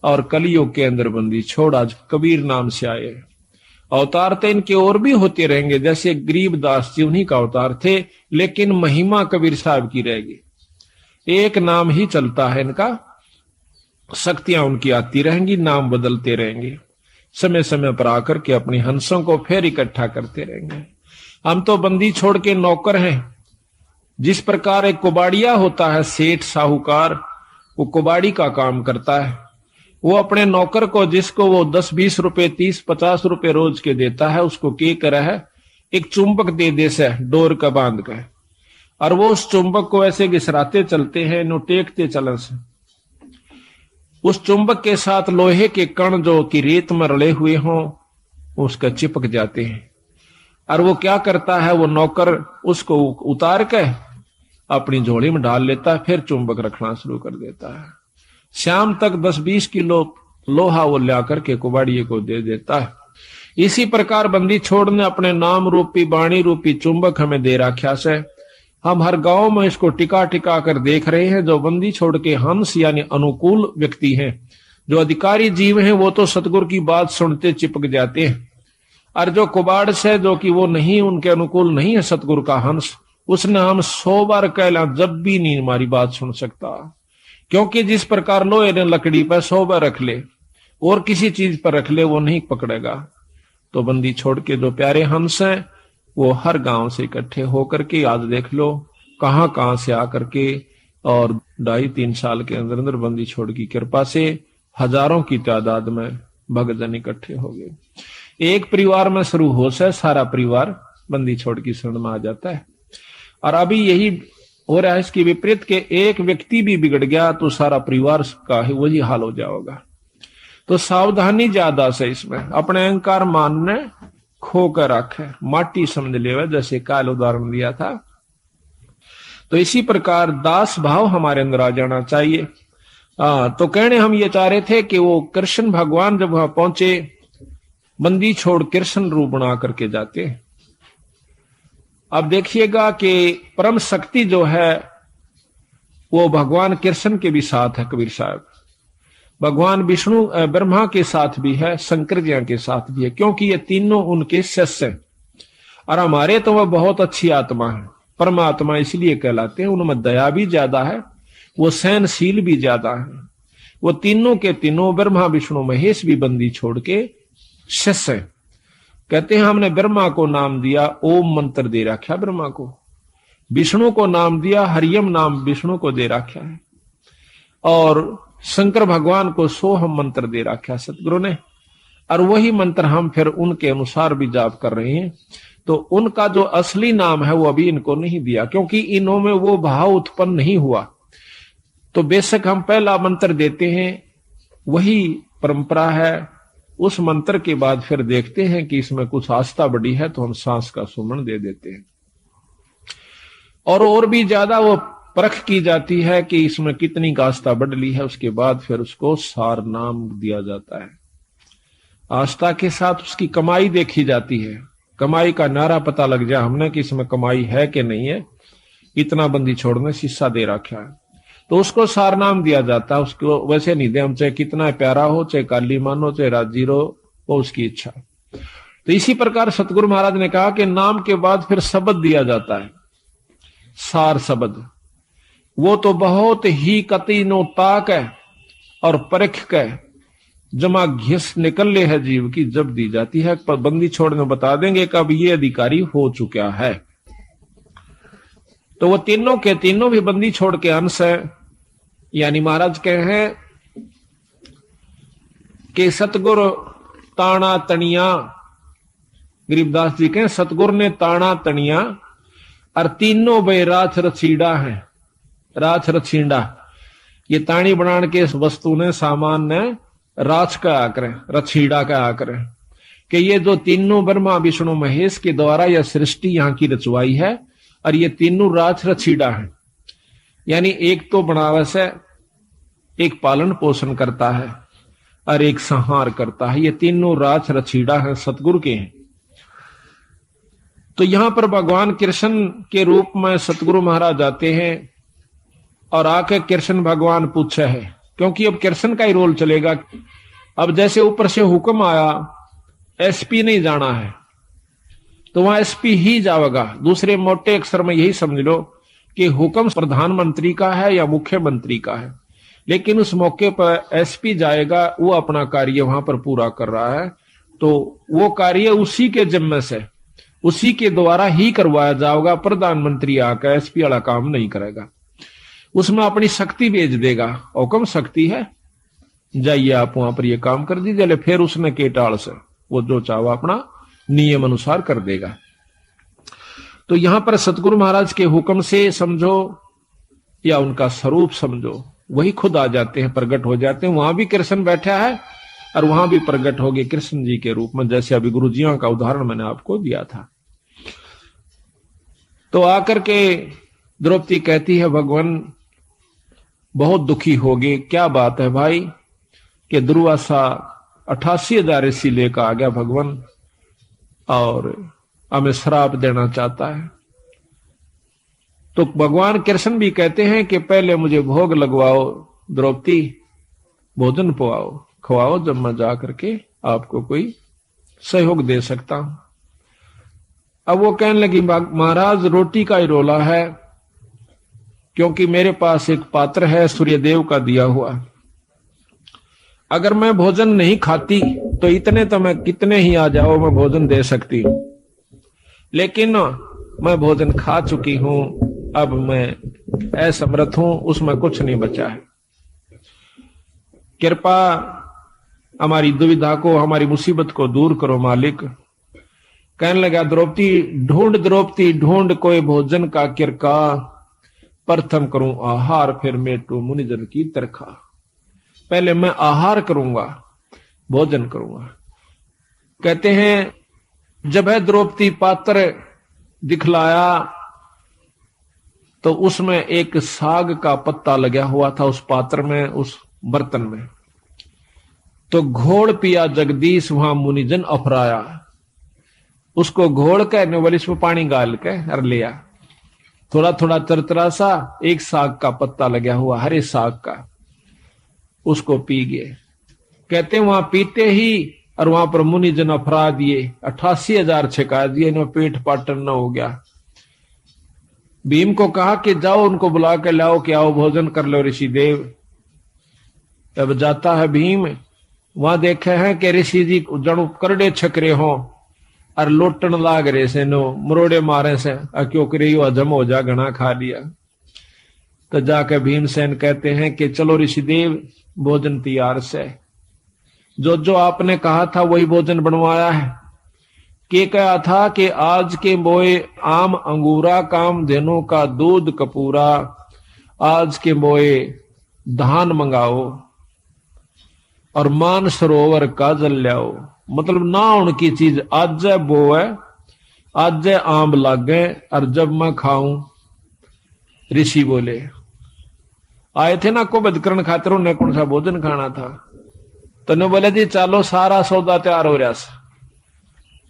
और कलयुग के अंदर बंदी छोड़ आज कबीर नाम से आए। अवतार तो इनके और भी होते रहेंगे, जैसे गरीबदास जी उन्हीं का अवतार थे, लेकिन महिमा कबीर साहब की रहेगी। एक नाम ही चलता है इनका, शक्तियां उनकी आती रहेंगी, नाम बदलते रहेंगे, समय समय पर आकर के अपनी हंसों को फिर इकट्ठा करते रहेंगे। हम तो बंदी छोड़ के नौकर हैं। जिस प्रकार एक कुबाड़िया होता है, सेठ साहूकार, वो कुबाड़ी का काम करता है। वो अपने नौकर को, जिसको वो 10-20 रुपए, 30-50 रुपए रोज के देता है, उसको क्या करा है, एक चुंबक दे से डोर का बांध कर, और वो उस चुंबक को ऐसे घिसराते चलते हैं, नो टेकते चलन से। उस चुंबक के साथ लोहे के कण जो कि रेत में रले हुए हों, उसका चिपक जाते हैं। और वो क्या करता है, वो नौकर उसको उतार के अपनी झोली में डाल लेता है, फिर चुंबक रखना शुरू कर देता है। शाम तक 10-20 किलो लोहा वो ला करके कुबाड़िए को दे देता है। इसी प्रकार बंदी छोड़ ने अपने नाम रूपी, वाणी रूपी चुंबक हमें दे रखा से। हम हर गांव में इसको टिका टिका कर देख रहे हैं। जो बंदी छोड़ के हंस यानी अनुकूल व्यक्ति हैं, जो अधिकारी जीव हैं, वो तो सतगुरु की बात सुनते चिपक जाते हैं। और जो कुबाड़ से, जो कि वो नहीं, उनके अनुकूल नहीं है सतगुरु का हंस, उसने हम 100 बार कहला जब भी नहीं हमारी बात सुन सकता। क्योंकि जिस प्रकार लोहे ने लकड़ी पर 100 बार रख ले और किसी चीज पर रख ले, वो नहीं पकड़ेगा। तो बंदी छोड़ के जो प्यारे हंस हैं, वो हर गांव से इकट्ठे होकर के, आज देख लो कहां कहां से आकर के, और 2.5-3 साल के अंदर अंदर बंदी छोड़ की कृपा से हजारों की तादाद में भक्तजन इकट्ठे हो गए। एक परिवार में शुरू हो से सारा परिवार बंदी छोड़ की शरण में आ जाता है। और अभी यही हो रहा है, इसकी विपरीत के एक व्यक्ति भी बिगड़ गया तो सारा परिवार का ही वही हाल हो जाएगा। तो सावधानी ज्यादा से इसमें, अपने अहंकार मानने खो कर रखे, माटी समझ ले, जैसे काल उदाहरण दिया था। तो इसी प्रकार दास भाव हमारे अंदर आ जाना चाहिए। तो कहने हम ये चाह रहे थे कि वो कृष्ण भगवान जब वहां पहुंचे बंदी छोड़ कृष्ण रूप बना करके जाते हैं। अब देखिएगा कि परम शक्ति जो है वो भगवान कृष्ण के भी साथ है कबीर साहब, भगवान विष्णु ब्रह्मा के साथ भी है, शंकर जी के साथ भी है, क्योंकि ये तीनों उनके शिष्य हैं। और हमारे तो वह बहुत अच्छी आत्मा है, परमात्मा इसलिए कहलाते हैं, उनमें दया भी ज्यादा है, वो सहनशील भी ज्यादा है। वो तीनों के तीनों ब्रह्मा विष्णु महेश भी बंदी छोड़ के शिष्य हैं। कहते हैं हमने ब्रह्मा को नाम दिया, ओम मंत्र दे रखा ब्रह्मा को, विष्णु को नाम दिया हरियम नाम विष्णु को दे रखा है, और शंकर भगवान को सोहम मंत्र दे रखा है सतगुरु ने, और वही मंत्र हम फिर उनके अनुसार भी जाप कर रहे हैं। तो उनका जो असली नाम है वो अभी इनको नहीं दिया, क्योंकि इन्हों में वो भाव उत्पन्न नहीं हुआ। तो बेशक हम पहला मंत्र देते हैं, वही परंपरा है। उस मंत्र के बाद फिर देखते हैं कि इसमें कुछ आस्था बढ़ी है तो हम सांस का सुमन दे देते हैं, और भी ज्यादा वो परख की जाती है कि इसमें कितनी आस्था बढ़ ली है। उसके बाद फिर उसको सार नाम दिया जाता है। आस्था के साथ उसकी कमाई देखी जाती है, कमाई का नारा पता लग जाए हमने कि इसमें कमाई है कि नहीं है, इतना बंदी छोड़ने शीशा दे रखा है तो उसको सार नाम दिया जाता है। उसको वैसे नहीं दे हम, चाहे कितना प्यारा हो, चाहे काली मान हो, चाहे राजीर हो, वो उसकी इच्छा। तो इसी प्रकार सतगुरु महाराज ने कहा कि नाम के बाद फिर शब्द दिया जाता है, सार शब्द। वो तो बहुत ही कति नो ताक है और परख के जमा घिस निकल ले है जीव की, जब दी जाती है। पर बंदी छोड़ने बता देंगे कब ये अधिकारी हो चुका है। तो वो तीनों के तीनों भी बंदी छोड़ के अंश है। यानी महाराज कहे हैं कि सतगुरु ताना तनिया, गरीबदास जी कहें सतगुरु ने ताना तनिया और तीनों बे राछ रछीड़ा है। राछ रछीड़ा ये ताणी बनाने के वस्तु ने सामान ने राछ का आकर रछीड़ा का आकर कि ये जो तीनों ब्रह्मा विष्णु महेश के द्वारा यह सृष्टि यहाँ की रचवाई है, और ये तीनों राछ रछीड़ा है। यानी एक तो बनावस है, एक पालन पोषण करता है और एक संहार करता है। ये तीनों राछ रछीड़ा है, सतगुरु के हैं। तो यहां पर भगवान कृष्ण के रूप में सतगुरु महाराज आते हैं और आके कृष्ण भगवान पूछे है, क्योंकि अब कृष्ण का ही रोल चलेगा। अब जैसे ऊपर से हुक्म आया, एसपी नहीं जाना है तो वहां एसपी ही जाएगा। दूसरे मोटे अक्षर में यही समझ लो कि हुक्म प्रधानमंत्री का है या मुख्यमंत्री का है, लेकिन उस मौके पर एसपी जाएगा, वो अपना कार्य वहां पर पूरा कर रहा है। तो वो कार्य उसी के जिम्मे से, उसी के द्वारा ही करवाया जाएगा। प्रधानमंत्री आकर एसपी वाला काम नहीं करेगा, उसमें अपनी शक्ति भेज देगा। हुक्म शक्ति है, जाइए आप वहां पर ये काम कर दीजिए। फिर उसने केटाल से वो जो चाहो अपना नियम अनुसार कर देगा। तो यहां पर सतगुरु महाराज के हुक्म से समझो या उनका स्वरूप समझो, वही खुद आ जाते हैं, प्रकट हो जाते हैं। वहां भी कृष्ण बैठा है और वहां भी प्रकट हो गए कृष्ण जी के रूप में, जैसे अभी गुरु जियों का उदाहरण मैंने आपको दिया था। तो आकर के द्रौपदी कहती है भगवान बहुत दुखी हो गए। क्या बात है भाई कि दुर्वासा 88,000 ऋषि लेकर आ गया भगवान और हमें श्राप देना चाहता है। तो भगवान कृष्ण भी कहते हैं कि पहले मुझे भोग लगवाओ द्रौपदी, भोजन पवाओ, खवाओ, जब मैं जा करके आपको कोई सहयोग दे सकता हूं। अब वो कहने लगी महाराज रोटी का ही रोला है, क्योंकि मेरे पास एक पात्र है सूर्यदेव का दिया हुआ। अगर मैं भोजन नहीं खाती तो इतने तो मैं कितने ही आ जाओ मैं भोजन दे सकती हूं, लेकिन मैं भोजन खा चुकी हूं, अब मैं असमर्थ हूं, उसमें कुछ नहीं बचा है। कृपा हमारी दुविधा को, हमारी मुसीबत को दूर करो मालिक। कहने लगा द्रौपदी ढूंढ कोई भोजन का किरका, प्रथम करूं आहार फिर मेटू मुनिजन की तरखा। पहले मैं आहार करूंगा, भोजन करूंगा। कहते हैं जब है द्रौपदी पात्र दिखलाया तो उसमें एक साग का पत्ता लगा हुआ था उस पात्र में, उस बर्तन में। तो घोल पिया जगदीश वहां मुनिजन अफराया। उसको घोल के नोबल इसमें पानी गाल के हर लिया, थोड़ा थोड़ा तरतरा सा, एक साग का पत्ता लगा हुआ हरे साग का, उसको पी गए। कहते वहां पीते ही और वहां पर मुनिजन अफरा दिए, 88,000 छिका दिए, इन्हें पेट पाटन न हो गया। भीम को कहा कि जाओ उनको बुला के लाओ कि आओ भोजन कर लो ऋषि देव। तब जाता है भीम, वहां देखे हैं कि ऋषि जी जड़ करड़े छकरे हों और लोटन लाग रहे से, नो मरोड़े मारे से, क्यों करे हजम हो जा, घना खा लिया। तो जाके भीमसेन कहते हैं कि चलो ऋषिदेव भोजन तैयार से, जो जो आपने कहा था वही भोजन बनवाया है। के कहा था कि आज के बोए आम अंगूरा, काम धेनु का दूध कपूरा, आज के बोए धान मंगाओ और मान सरोवर का जल लाओ। मतलब ना उनकी चीज आज बो है, आज आम लागे और जब मैं खाऊं। ऋषि बोले आए थे ना कुबद करण खातिर, उन्हें कौन सा भोजन खाना था। तो ने बोले जी चलो सारा सौदा तैयार हो रहा।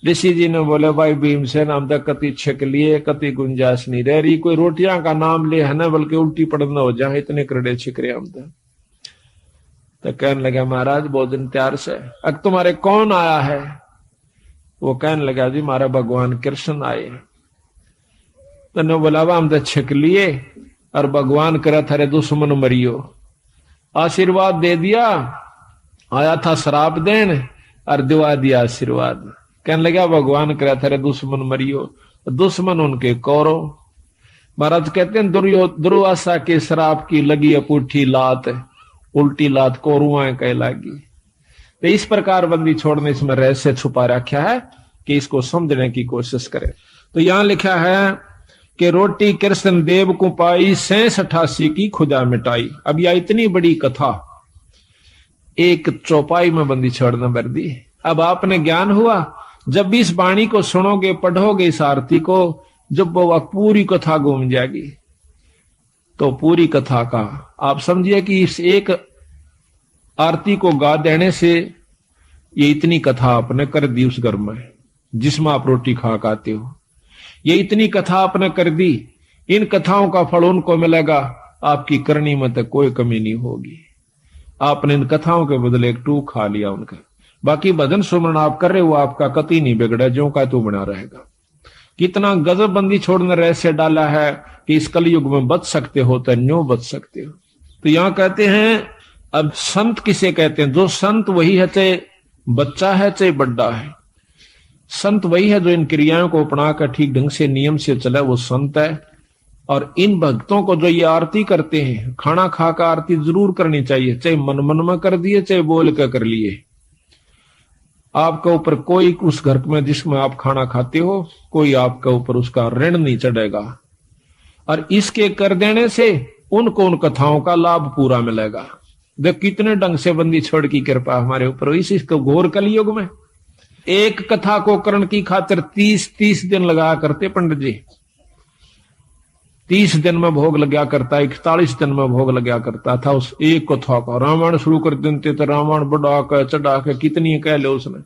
ऋषि जी ने बोले भाई भीमसेन, हम तक कति छक लिए, कति गुंजाइश नहीं रह रही, कोई रोटियां का नाम ले है ना, बल्कि उल्टी पड़ना हो जाए, इतने करड़े छिक रहे हम तो कहने लगा महाराज भोजन तैयार से। अब तुम्हारे कौन आया है? वो कहने लगा जी हमारा भगवान कृष्ण आए। तो ने बोला हम तो छिक लिए और भगवान करे थारे दुश्मन मरियो, आशीर्वाद दे दिया, आया था शराब देन और दिवा दिया आशीर्वाद। कहने लगा भगवान करे थारे दुश्मन मरियो, दुश्मन उनके कौरव। महाराज कहते हैं दुर्वासा के शराब की लगी अपूठी लात, उल्टी लात कौरुआ कह लागी। तो इस प्रकार बंदी छोड़ने इसमें रहस्य छुपा रखा है कि इसको समझने की कोशिश करें। तो यहां लिखा है कि रोटी कृष्ण देव को पाई, 86 की खुदा मिटाई। अब यह इतनी बड़ी कथा एक चौपाई में बंदी छोड़ना भर दी। अब आपने ज्ञान हुआ, जब भी इस वाणी को सुनोगे, पढ़ोगे इस आरती को, जब वो पूरी कथा घूम जाएगी, तो पूरी कथा का आप समझिए कि इस एक आरती को गा देने से ये इतनी कथा आपने कर दी उस घर में जिसमें आप रोटी खा खाते हो। ये इतनी कथा आपने कर दी, इन कथाओं का फल उनको मिलेगा, आपकी करनी में तो कोई कमी नहीं होगी। आपने इन कथाओं के बदले एक टूक खा लिया उनका। बाकी भजन सुमरण आप कर रहे हो, आपका कति नहीं बिगड़ा, जो का तू बना रहेगा। कितना गजब बंदी छोड़ने रहस्य डाला है कि इस कलयुग में बच सकते हो तो न्यों बच सकते हो। तो यहां कहते हैं अब संत किसे कहते हैं? जो संत वही है, चाहे बच्चा है चाहे बड्डा है। संत वही है जो इन क्रियाओं को अपनाकर ठीक ढंग से नियम से चले, वो संत है। और इन भक्तों को जो ये आरती करते हैं, खाना खाकर आरती जरूर करनी चाहिए, चाहे मन मन में कर दिए चाहे बोल कर लिए। आपके ऊपर कोई उस घर में जिसमें आप खाना खाते हो, कोई आपके ऊपर उसका ऋण नहीं चढ़ेगा। और इसके कर देने से उनको उन कथाओं का लाभ पूरा मिलेगा। देख कितने ढंग से बंदी छोड़ की कृपा हमारे ऊपर। इसको घोर कलयुग में एक कथा को करण की खातिर 30 दिन लगा करते पंडित जी। 30 दिन में भोग लगा करता, 41 दिन में भोग लगा करता था उस एक कथा का। रामायण शुरू कर देते तो रामायण बढ़ा कर चढ़ा कर कितनी कह लो उसने।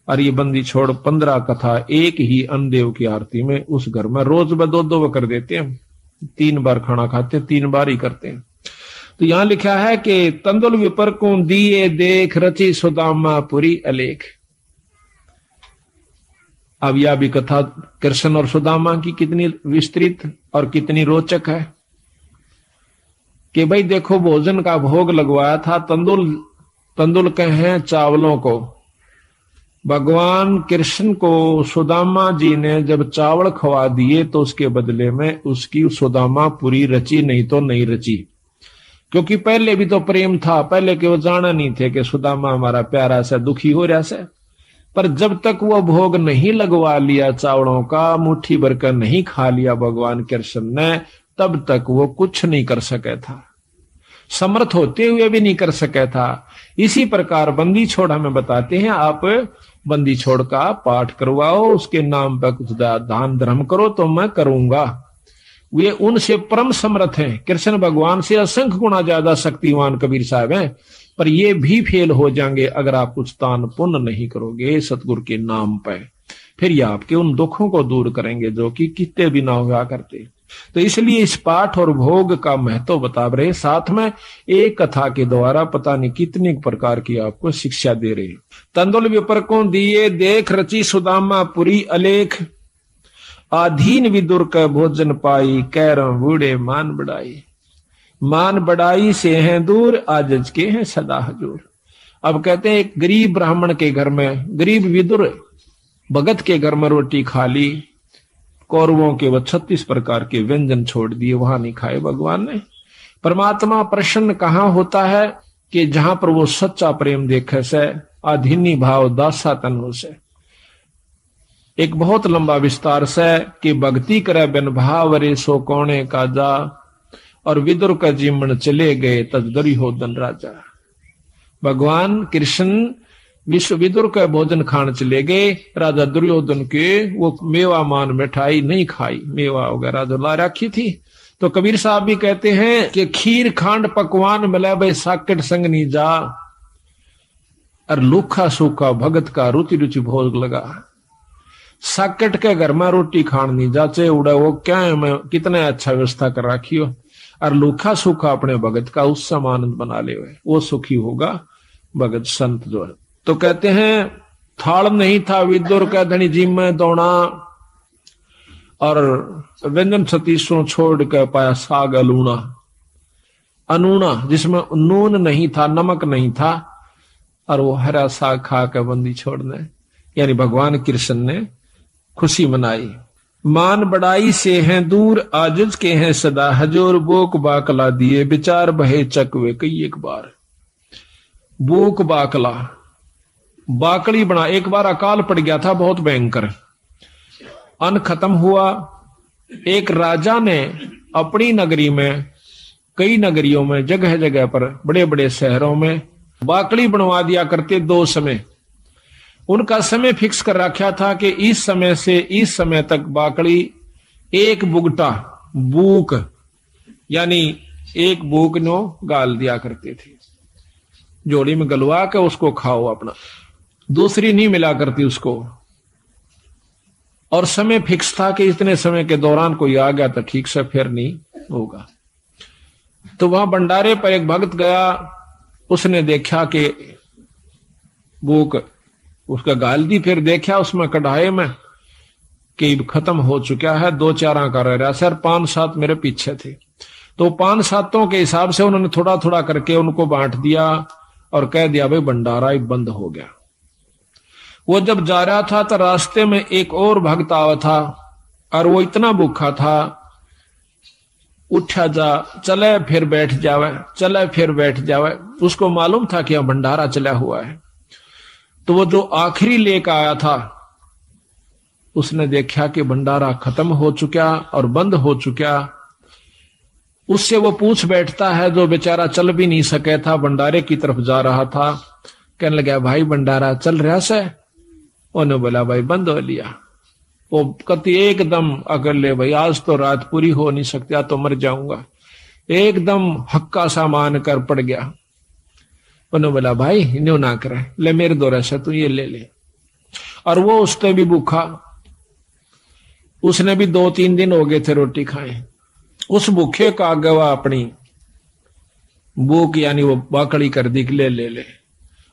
और ये बंदी छोड़ 15 कथा एक ही अनदेव की आरती में उस घर में रोज में 2 कर देते हैं। 3 बार खाना खाते, 3 बार ही करते हैं। तो यहां लिखा है कि तंदुल विपर को दिए देख, रची सुदामा पुरी अलेख। अब यह भी कथा कृष्ण और सुदामा की कितनी विस्तृत और कितनी रोचक है कि भाई देखो भोजन का भोग लगवाया था तंदुल कहें चावलों को। भगवान कृष्ण को सुदामा जी ने जब चावल खवा दिए तो उसके बदले में उसकी सुदामा पूरी रची, नहीं तो नहीं रची। क्योंकि पहले भी तो प्रेम था, पहले के वो जाना नहीं थे कि सुदामा हमारा प्यारा सा दुखी हो रहा से। पर जब तक वो भोग नहीं लगवा लिया चावलों का, मुट्ठी भरकर नहीं खा लिया भगवान कृष्ण ने, तब तक वो कुछ नहीं कर सके था, समर्थ होते हुए भी नहीं कर सके था। इसी प्रकार बंदी छोड़ हमें बताते हैं, आप बंदी छोड़ का पाठ करवाओ, उसके नाम पर कुछ दान धर्म करो तो मैं करूंगा। वे उनसे परम समर्थ हैं। कृष्ण भगवान से असंख्य गुना ज्यादा शक्तिवान कबीर साहब हैं, पर ये भी फेल हो जाएंगे अगर आप कुछ दान पुण्य नहीं करोगे सतगुरु के नाम पे। फिर ये आपके उन दुखों को दूर करेंगे जो कि कितने भी ना हुआ करते। तो इसलिए इस पाठ और भोग का महत्व बता रहे, साथ में एक कथा के द्वारा पता नहीं कितनी प्रकार की आपको शिक्षा दे रहे। तंदुल विपर को दिए देख रची सुदामा पुरी अलेख, आधीन विदुर का भोजन पाई कैर बूढ़े मान बढ़ाई। मान बढ़ाई से हैं दूर आजज के हैं सदा हजूर। अब कहते हैं एक गरीब ब्राह्मण के घर में, गरीब विदुर भगत के घर में रोटी खा ली, कौरवों के वो 36 प्रकार के व्यंजन छोड़ दिए, वहां नहीं खाए भगवान ने। परमात्मा प्रसन्न कहां होता है कि जहां पर वो सच्चा प्रेम देखे से, आधीनी भाव दासा तन हो से। एक बहुत लंबा विस्तार से कि भक्ति करे बिन भाव रे सो कौने का जा, और विदुर का जीवन चले गए तजदरी हो धन राजा। भगवान कृष्ण विश्व विदुर का भोजन खान चले गए, राजा दुर्योधन के वो मेवा मान मिठाई नहीं खाई, मेवा वगैरह जो ला रखी थी। तो कबीर साहब भी कहते हैं कि खीर खांड पकवान मिला भाई साकट संग नी जा, और लूखा सूखा भगत का रुचि रुचि भोग लगा। साकट के घर में रोटी खान नहीं जाचे उड़ा, वो क्या है मैं कितने अच्छा व्यवस्था कर रखी हो, और लूखा सूखा अपने भगत का उससे आनंद बना ले, वो सुखी होगा भगत संत जो है। तो कहते हैं थाल नहीं था विदुर का धनी जी में दौड़ा, और व्यंजन 36 छोड़ के पाया साग अलूना, अनूना जिसमें नून नहीं था नमक नहीं था, और वो हरा साग खा के बंदी छोड़ने, यानी भगवान कृष्ण ने खुशी मनाई। मान बढ़ाई से हैं दूर आजिज के हैं सदा हजूर, बोक बाकला दिए विचार बहे चकवे कई एक बार। बोक बाकला बाकड़ी बना, एक बार अकाल पड़ गया था बहुत भयंकर, अन्न खत्म हुआ। एक राजा ने अपनी नगरी में, कई नगरियों में, जगह जगह पर बड़े बड़े शहरों में बाकड़ी बनवा दिया करते दो समय। उनका समय फिक्स कर रखा था कि इस समय से इस समय तक बाकड़ी एक बुगटा बूक, यानी एक बूक नो गाल दिया करते थे, जोड़ी में गलवा के उसको खाओ अपना, दूसरी नहीं मिला करती उसको। और समय फिक्स था कि इतने समय के दौरान कोई आ गया तो ठीक से फिर नहीं होगा। तो वहां भंडारे पर एक भक्त गया, उसने देखा कि भूख उसका गाल दी, फिर देखा उसमें कढ़ाई में कि खत्म हो चुका है, 2-4 का रह रहा सर, 5-7 मेरे पीछे थे। तो 5-7 के हिसाब से उन्होंने थोड़ा थोड़ा करके उनको बांट दिया और कह दिया भाई भंडारा ही बंद हो गया। वो जब जा रहा था तो रास्ते में एक और भक्त आवा था, और वो इतना भूखा था, उठा जा चले फिर बैठ जावे, चले फिर बैठ जावे। उसको मालूम था कि यहां भंडारा चला हुआ है। तो वो जो आखिरी लेकर आया था, उसने देखा कि भंडारा खत्म हो चुका और बंद हो चुका। उससे वो पूछ बैठता है, जो बेचारा चल भी नहीं सके था, भंडारे की तरफ जा रहा था, कहने लगा भाई भंडारा चल रहा से? उन्होंने बोला भाई बंद हो लिया। वो कति एकदम अगर ले भाई आज तो रात पूरी हो नहीं सकती, आज तो मर जाऊंगा, एकदम हक्का सा मान कर पड़ गया। उन्होंने बोला भाई न्यू ना करे, ले मेरे दौरे से तू ये ले ले। और वो उसने भी भूखा, उसने भी 2-3 दिन हो गए थे रोटी खाए। उस भूखे का गवा अपनी भूख यानी वो बाकड़ी कर दी, ले ले ले।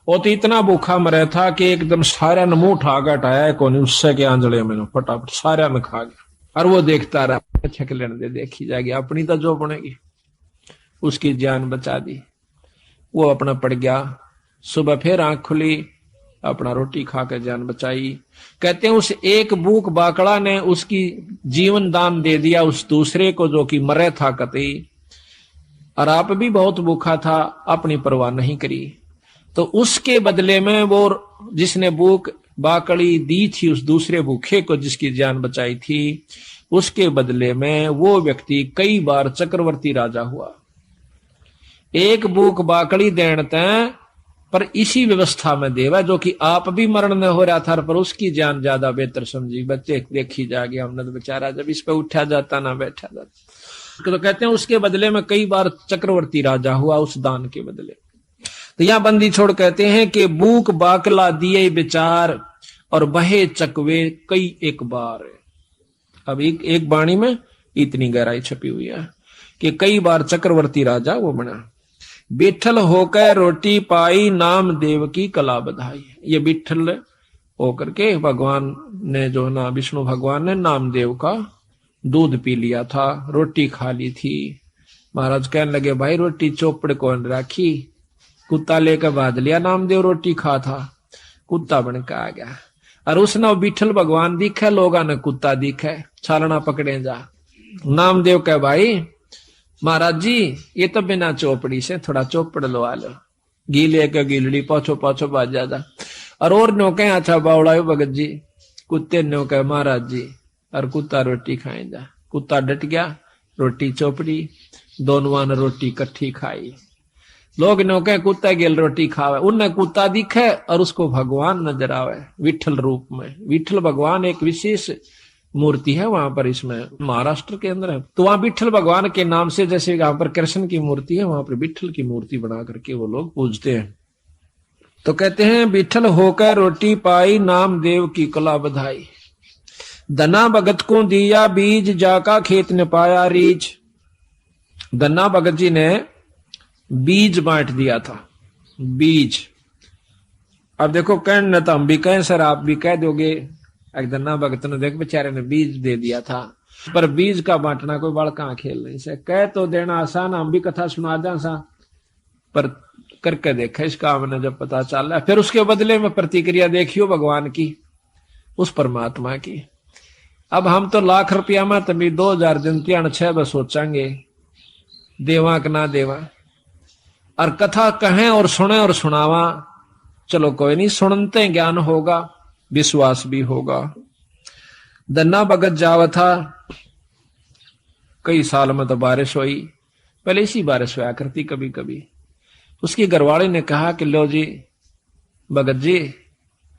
वो तो इतना भूखा मरे था कि एकदम सारा ने मुंह उठा के हटाया कौन, उससे के आंजड़े में फटाफट सारा में खा गया। और वो देखता रहा, छक लेने दे, देखी जाएगी अपनी तो जो बनेगी। उसकी जान बचा दी, वो अपना पड़ गया। सुबह फिर आंख खुली, अपना रोटी खा कर जान बचाई। कहते हैं उस एक भूख बाकड़ा ने उसकी जीवन दान दे दिया उस दूसरे को जो कि मरे था कतई, और आप भी बहुत भूखा था, अपनी परवाह नहीं करी। तो उसके बदले में वो जिसने भूख बाकड़ी दी थी उस दूसरे भूखे को, जिसकी जान बचाई थी, उसके बदले में वो व्यक्ति कई बार चक्रवर्ती राजा हुआ। एक भूख बाकड़ी देने तय पर इसी व्यवस्था में देवा जो कि आप भी मरण न हो रहा था, पर उसकी जान ज्यादा बेहतर समझी। बच्चे देखी जागे हमने तो बेचारा जब इस पे उठा जाता ना बैठा जाता। तो कहते हैं उसके बदले में कई बार चक्रवर्ती राजा हुआ उस दान के बदले। तो यहां बंदी छोड़ कहते हैं कि बूक बाकला दिए विचार और बहे चकवे कई एक बार। अब एक वाणी में इतनी गहराई छपी हुई है कि कई बार चक्रवर्ती राजा वो बना। बिठल होकर रोटी पाई नाम देव की कला बधाई। ये बिठल होकर के भगवान ने जो ना विष्णु भगवान ने नामदेव का दूध पी लिया था, रोटी खा ली थी। महाराज कहने लगे भाई रोटी चौपड़ कौन राखी, कुत्ता लेकर बांध लिया, नामदेव रोटी खा था, कुत्ता बनकर आ गया। और उसने बिठल भगवान दिखे, लोगा ने कुत्ता दिखे, छालना पकड़े जा। नामदेव कह भाई महाराज जी ये तो बिना चौपड़ी से थोड़ा चौपड़ लो लो, घी लेकर गिलड़ी पाछो पाछो बाज जा। और नो कहे अच्छा बावड़ा भगत जी, कुत्ते नो कहे महाराज जी, और कुत्ता रोटी खाए जा। कुत्ता डट गया, रोटी चौपड़ी, दोनों ने रोटी इकट्ठी खाई। लोग नो कहे कुत्ता गेल रोटी खावे, उनने कुत्ता दिखे और उसको भगवान नजर आवे विठल रूप में। विठल भगवान एक विशेष मूर्ति है वहां पर, इसमें महाराष्ट्र के अंदर है। तो वहां विठल भगवान के नाम से जैसे वहां पर कृष्ण की मूर्ति है, वहां पर विठल की मूर्ति बना करके वो लोग पूजते हैं। तो कहते हैं विठल होकर रोटी पाई नाम देव की कला बधाई। धना भगत को दिया बीज जाका खेत ने पाया रीछ। धना भगत जी ने बीज बांट दिया था, बीज। अब देखो कहने तो हम भी कहें सर, आप भी कह दोगे धन्ना भगत ने देख बेचारे ने बीज दे दिया था, पर बीज का बांटना कोई बड़ कहां खेल नहीं से। कह तो देना आसान, हम भी कथा सुना दें सा, पर करके देखा इस काम ने जब पता चला, फिर उसके बदले में प्रतिक्रिया देखियो भगवान की, उस परमात्मा की। अब हम तो लाख रुपया में तभी 2000 दिन 6 बस सोचेंगे देवा कि ना देवा, और कथा कहें और सुने और सुनावा, चलो कोई नहीं, सुनते ज्ञान होगा, विश्वास भी होगा। धन्ना भगत जावा था, कई साल में तो बारिश हुई, पहले इसी बारिश हुआ करती कभी कभी। उसकी घरवाली ने कहा कि लो जी भगत जी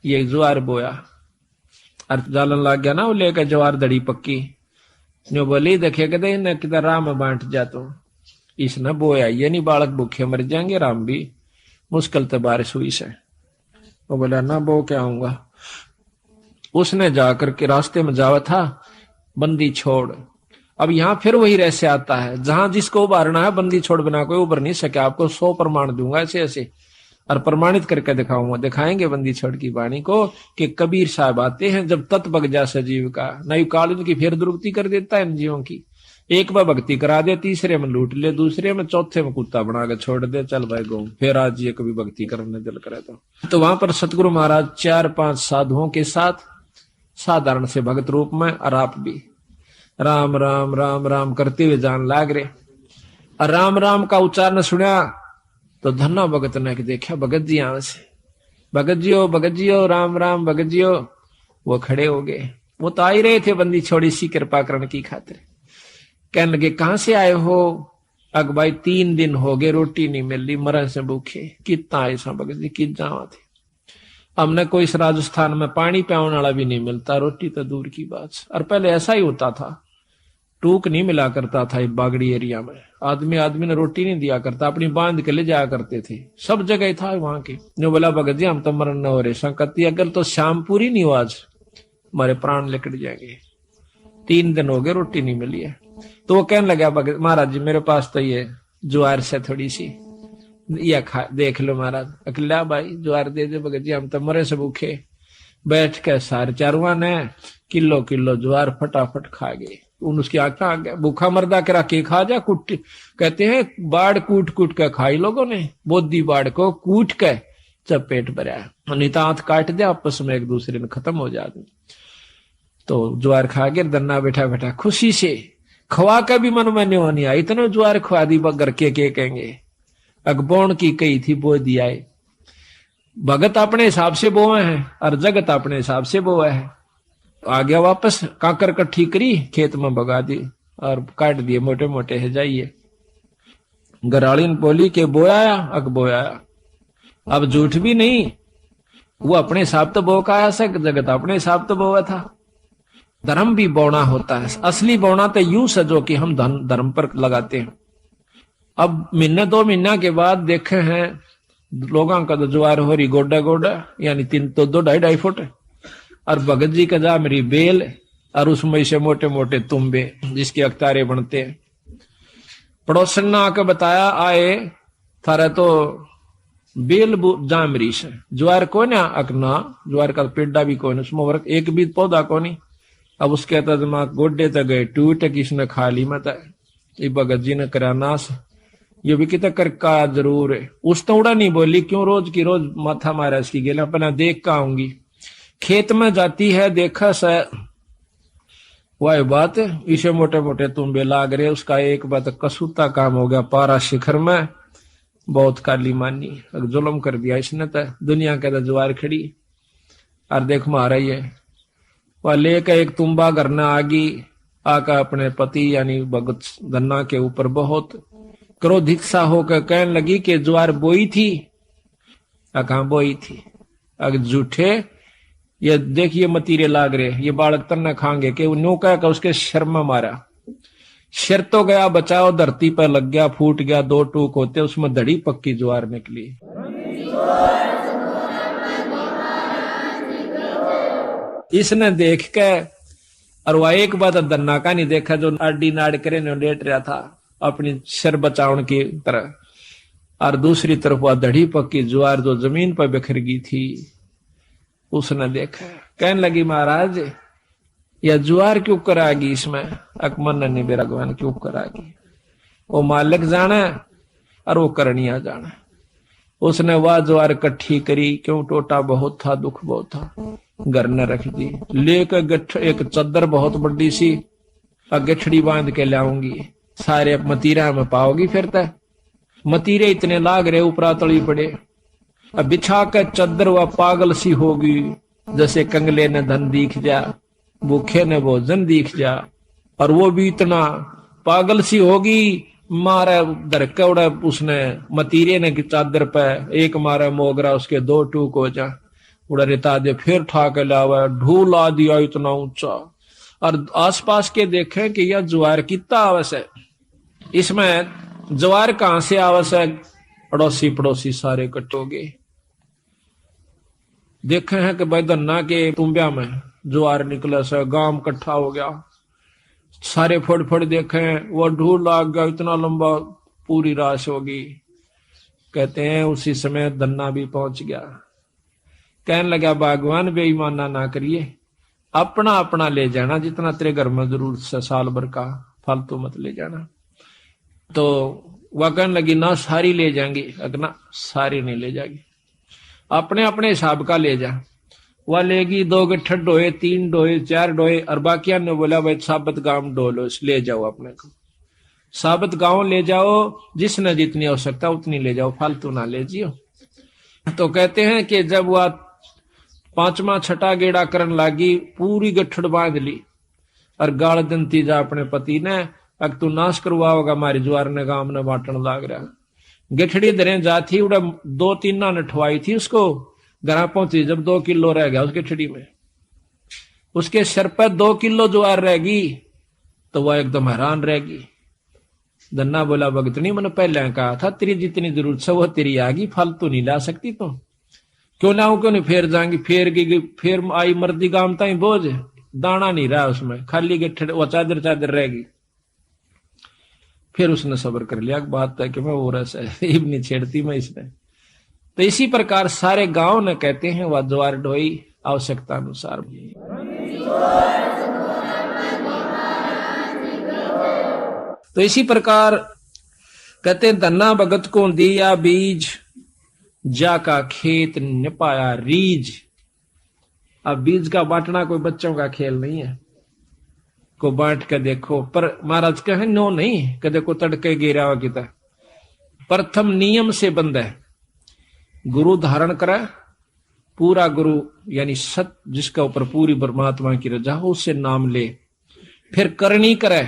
ये ज्वार बोया, और जालन लग गया ना, वो लेकर ज्वार दड़ी पक्की, जो बोली देखे कहते इन्हें किधर राम बांट जा, तो इसने बोया, ये नहीं बालक भूखे मर जाएंगे, राम भी मुश्किल तो बारिश हुई से। वो बोला ना बो क्या आऊंगा। उसने जाकर के रास्ते में जावा था, बंदी छोड़। अब यहां फिर वही रहस्य आता है, जहां जिसको उबारना है बंदी छोड़ बिना कोई उबर नहीं सके। आपको 100 प्रमाण दूंगा ऐसे ऐसे, और प्रमाणित करके दिखाऊंगा, दिखाएंगे बंदी छोड़ की वाणी को कि कबीर साहब आते हैं जब तत् बग जा सजीव का, नई काल की फिर दुर्गति कर देता है इन जीवों की। एक बार भक्ति करा दे, तीसरे में लूट ले, दूसरे में, चौथे में कुत्ता बना के छोड़ दे, चल भाई गो, फिर आज ये कभी भक्ति करने दिल करे तो वहां पर सतगुरु महाराज 4-5 साधुओं के साथ साधारण से भगत रूप में, और आप भी राम राम राम राम करते हुए जान लाग रहे। और राम राम का उच्चारण सुना तो धन्ना भगत ने देखा भगत जी यहां से, भगत जी हो राम राम भगत जी हो। वो खड़े हो गए, वो तो आ ही रहे थे बंदी छोड़ी सी कृपा करने की खातिर। कहने लगे कहां से आए हो? अग भाई 3 दिन हो गए रोटी नहीं मिल रही, मरण से भूखे। कितना आए सा भगत जी, कित जावा थे हमने, कोई इस राजस्थान में पानी पियाने वाला भी नहीं मिलता, रोटी तो दूर की बात। और पहले ऐसा ही होता था, टूक नहीं मिला करता था बागड़ी एरिया में, आदमी ने रोटी नहीं दिया करता, अपनी बांध के ले जाया करते थे, सब जगह था वहां के। जो बोला भगत जी हम तो मरण न हो रहे, संकती अगर तो शाम पूरी नहीं हो आज, हमारे प्राण लिकट जाएंगे। 3 दिन हो गए रोटी नहीं मिली है। तो वो कहने लगा भगत महाराज जी मेरे पास तो ये ज्वार से थोड़ी सी या खा देख लो महाराज। अकेला भाई ज्वार दे दे भगत जी, हम तो मरे से भूखे। बैठ के 4.5 ने किलो ज्वार फटाफट खा गए। उसकी आंखें आ गया, भूखा मर्दा करा के खा जा कुट, कहते हैं बाढ़ कूट के खाई लोगों ने, बोधी बाढ़ को कूट के जब पेट भरा, नितांत काट दे आपस में एक दूसरे में खत्म हो जाते। तो ज्वार खा के दन्ना बैठा खुशी से खवा का भी मन में नहीं आई, इतना ज्वार खवा दी बगर के कहेंगे। अगबोण की कही थी बो दिया, भगत अपने हिसाब से बोए हैं और जगत अपने हिसाब से बोए है। आ गया वापस, काकर कट्ठी करी, खेत में भगा दी और काट दिए मोटे मोटे है। जाइए गराड़ी ने बोली के बोया, अग बोया। अब झूठ भी नहीं, वो अपने हिसाब तो बो का आया से, जगत अपने हिसाब तो बोया था। धर्म भी बोना होता है, असली बोना तो यूं सजो कि हम धर्म पर लगाते हैं। अब महीने 2 महीना के बाद देखे हैं लोगों का तो ज्वार हो रही गोडा गोडा, यानी 3 तो 2-2.5 फुट, और भगत जी का जा मेरी बेल, और उसमें से मोटे मोटे तुम्बे जिसके अखतारे बनते हैं। पड़ोसन ने आके बताया, आए थारा तो बेल जामरी से ज्वार को ना अकना, ज्वार का पेड़ा भी कौन, उसमें वर्क एक भी पौधा को नहीं। अब उसके तजमा गोडे तक गए टूट, किसने खा ली मत, ये भगत जी ने करा नाश, ये भी कितना कर का जरूर है। उस तो उड़ा नहीं बोली, क्यों रोज की रोज माथा मारा इसकी गेला, अपना देख का आऊंगी। खेत में जाती है, देखा सा वह बात, इसे मोटे मोटे तुम्बे लाग रहे, उसका एक बात कसूता काम हो गया। पारा शिखर में बहुत काली मानी, जुल्म कर दिया इसने, तो दुनिया के ज्वार खड़ी और देख मारा ये। वह लेकर एक तुम्बा करना आगी, आका अपने पति यानी भगत धन्ना के ऊपर बहुत क्रोधित सा होकर कहने लगी कि ज्वार बोई थी, कहां बोई थी, अगर झूठे ये देखिए मतीरे लाग रहे, ये बालक तन्ने खाएंगे कि न्यू कह उसके शर्मा मारा, शर तो गया बचाओ, धरती पर लग गया, फूट गया, 2 टूक होते, उसमें धड़ी पक्की ज्वार निकली। इसने देख के, और वह एक बात धन्ना का नहीं देखा, जो आडी नाड़ करे ने लेट रहा था अपनी शर बचावन की तरह, और दूसरी तरफ वह धड़ी पक्की ज्वार जो जमीन पर बिखर गई थी, उसने देखा, कहने लगी महाराज यह ज्वार क्यों करागी, इसमें अकमन नहीं बेरागवान क्यों करागी, वो मालिक जाना और वो करनिया जाना। उसने वह ज्वार इकट्ठी करी, क्यों टोटा बहुत था, दुख बहुत था, घर ने रख दी, लेकर एक चद्दर बहुत बड़ी सी गठड़ी बांध के लाऊंगी, सारे मतीरा में पाओगी, फिर तक मतीरे इतने लाग रहे ऊपरा तली पड़े, अब बिछा कर चद्दर वह पागल सी होगी, जैसे कंगले ने धन दिख जा, भूखे ने भोजन दिख जा, और वो भी इतना पागल सी होगी, मारा धरके उड़ा उसने मतीरे ने की चादर पे, एक मारा मोगरा उसके 2 टूक हो जा, उड़ा रेता दे, फिर ठाके लावा, ढूला दिया इतना ऊंचा, और आसपास के देखें कि यह ज्वार कितना आवश्यक, इसमें ज्वार कहां से आवश्यक, अड़ोसी पड़ोसी सारे इकट्ठे हो गए। देखे हैं कि भाई धन्ना के तुम्बिया में ज्वार निकला से, गांव इकट्ठा हो गया, सारे फड़ फड़ देखे, वो ढूल लाग गया, इतना लंबा, पूरी राश होगी। कहते हैं उसी समय धन्ना भी पहुंच गया, कहने लगा भगवान बेईमाना ना करिए, अपना अपना ले जाना, जितना तेरे घर में जरूरत से साल भर का, फालतू मत ले जाना। तो वह कहने लगी ना सारी ले जाएंगी, अगना सारी नहीं ले जाएगी, अपने अपने हिसाब का ले जा। वह लेगी 2 गठड़ डोए, 3 डोए, 4 डोए, और बाकिया ने बोला भाई साबत गांव डोलो, ले जाओ अपने को, साबत गांव ले जाओ, जिसने जितनी आवश्यकता उतनी ले जाओ, फालतू ना ले जियो। तो कहते हैं कि जब वह 5वां 6ठा गेड़ा करन लागी, पूरी गठड़ बांध ली, और गाल दंती जा अपने पति ने, अग तू नाश करवाओगा हमारी ज्वार ने, गांव ने बांटन लाग रहा। गठड़ी दरें जाती, उड़ा 2-3 ना नठवाई थी उसको, घर पहुंची जब 2 किलो रह गया उस गठड़ी में, उसके सर पर 2 किलो ज्वार रहेगी, तो वह एकदम हैरान रहेगी। धन्ना बोला भगतनी मैंने पहले कहा था, तेरी जितनी जरूरत है वो तेरी आगी, फालतू नहीं ला सकती तो, क्यों लाऊं क्यों नहीं, फेर जाएंगी, फेर आई मर्दी गांव ताई बोझ, दाना नहीं रहा उसमें, खाली गठड़ वो चादर चादर रहेगी। फिर उसने सब्र कर लिया, बात है कि मैं वो रस नहीं छेड़ती मैं इसने। तो इसी प्रकार सारे गांव ने कहते हैं वह ज्वार ढोई आवश्यकता अनुसार। तो इसी प्रकार कहते धन्ना भगत को दिया बीज, जाका खेत न पाया रीज। अब बीज का बांटना कोई बच्चों का खेल नहीं है, को बांट के देखो, पर महाराज कहे नो नहीं, कदे को तड़के गिरा हुआ किता, प्रथम नियम से बंद है, गुरु धारण करे, पूरा गुरु यानी सत जिसका ऊपर पूरी परमात्मा की रजा हो, उससे नाम ले, फिर करनी करे,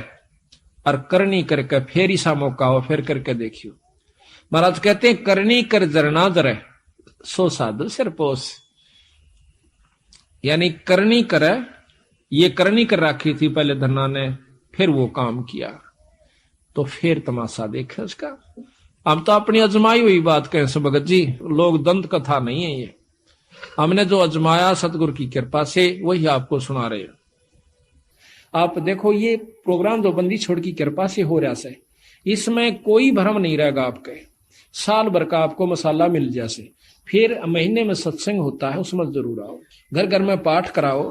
और करनी करके फिर ऐसा मौका हो फिर करके देखियो। महाराज कहते हैं करनी कर जरना जरे, सो साधु सिरपोस, यानी करनी करे, ये करनी कर रखी थी पहले धन्ना ने, फिर वो काम किया तो फिर तमाशा देखे उसका। हम तो अपनी अजमाई हुई बात कहें भगत जी, लोग दंत कथा नहीं है ये, हमने जो अजमाया सतगुरु की कृपा से वही आपको सुना रहे हैं। आप देखो ये प्रोग्राम जो बंदी छोड़ की कृपा से हो रहा है, इसमें कोई भ्रम नहीं रहेगा आपके। साल भर का आपको मसाला मिल जैसे, फिर महीने में सत्संग होता है उसमें जरूर आओ, घर घर में पाठ कराओ,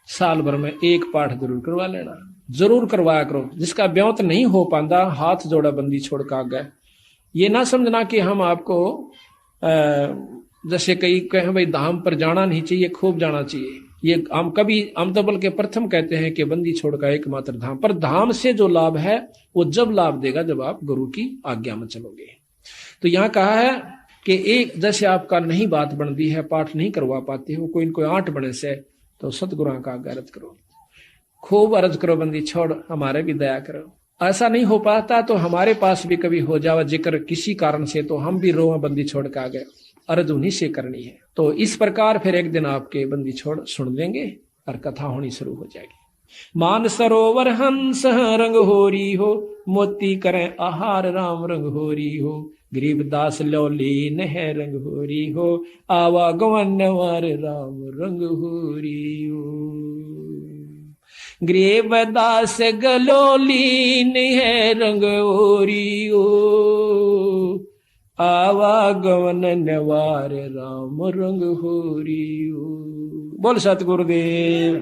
साल भर में एक पाठ जरूर करवा लेना, जरूर करवाया करो। जिसका ब्योत नहीं हो पाता हाथ जोड़ा बंदी छोड़ का गए। ये ना समझना कि हम आपको जैसे कई कहें भाई धाम पर जाना नहीं चाहिए, खूब जाना चाहिए। ये हम तो बल्कि प्रथम कहते हैं कि बंदी छोड़ का एकमात्र धाम, पर धाम से जो लाभ है वो जब लाभ देगा जब आप गुरु की आज्ञा में चलोगे। तो यहाँ कहा है कि एक जैसे आपका नहीं बात बनती है, पाठ नहीं करवा पाते हो, कोई इनको आंट बने से, तो सतगुरु का आज्ञा रद्द करो, खूब अर्ज करो बंदी छोड़, हमारे भी दया करो। ऐसा नहीं हो पाता तो हमारे पास भी कभी हो जावा जिक्र किसी कारण से, तो हम भी रोआ बंदी छोड़ के आ गए, अर्ज उन्हीं से करनी है। तो इस प्रकार फिर एक दिन आपके बंदी छोड़ सुन लेंगे और कथा होनी शुरू हो जाएगी। मान सरोवर हंस रंग होरी हो, मोती करें आहार राम रंग होरी हो, गरीबदास लौलीन है रंग होरी हो, आवा गवन वार राम रंग होरी हो। गरीबदास गलोलीन है रंग होरी हो, आवागमन नवार राम रंग होरी हो। बोल सतगुरुदेव।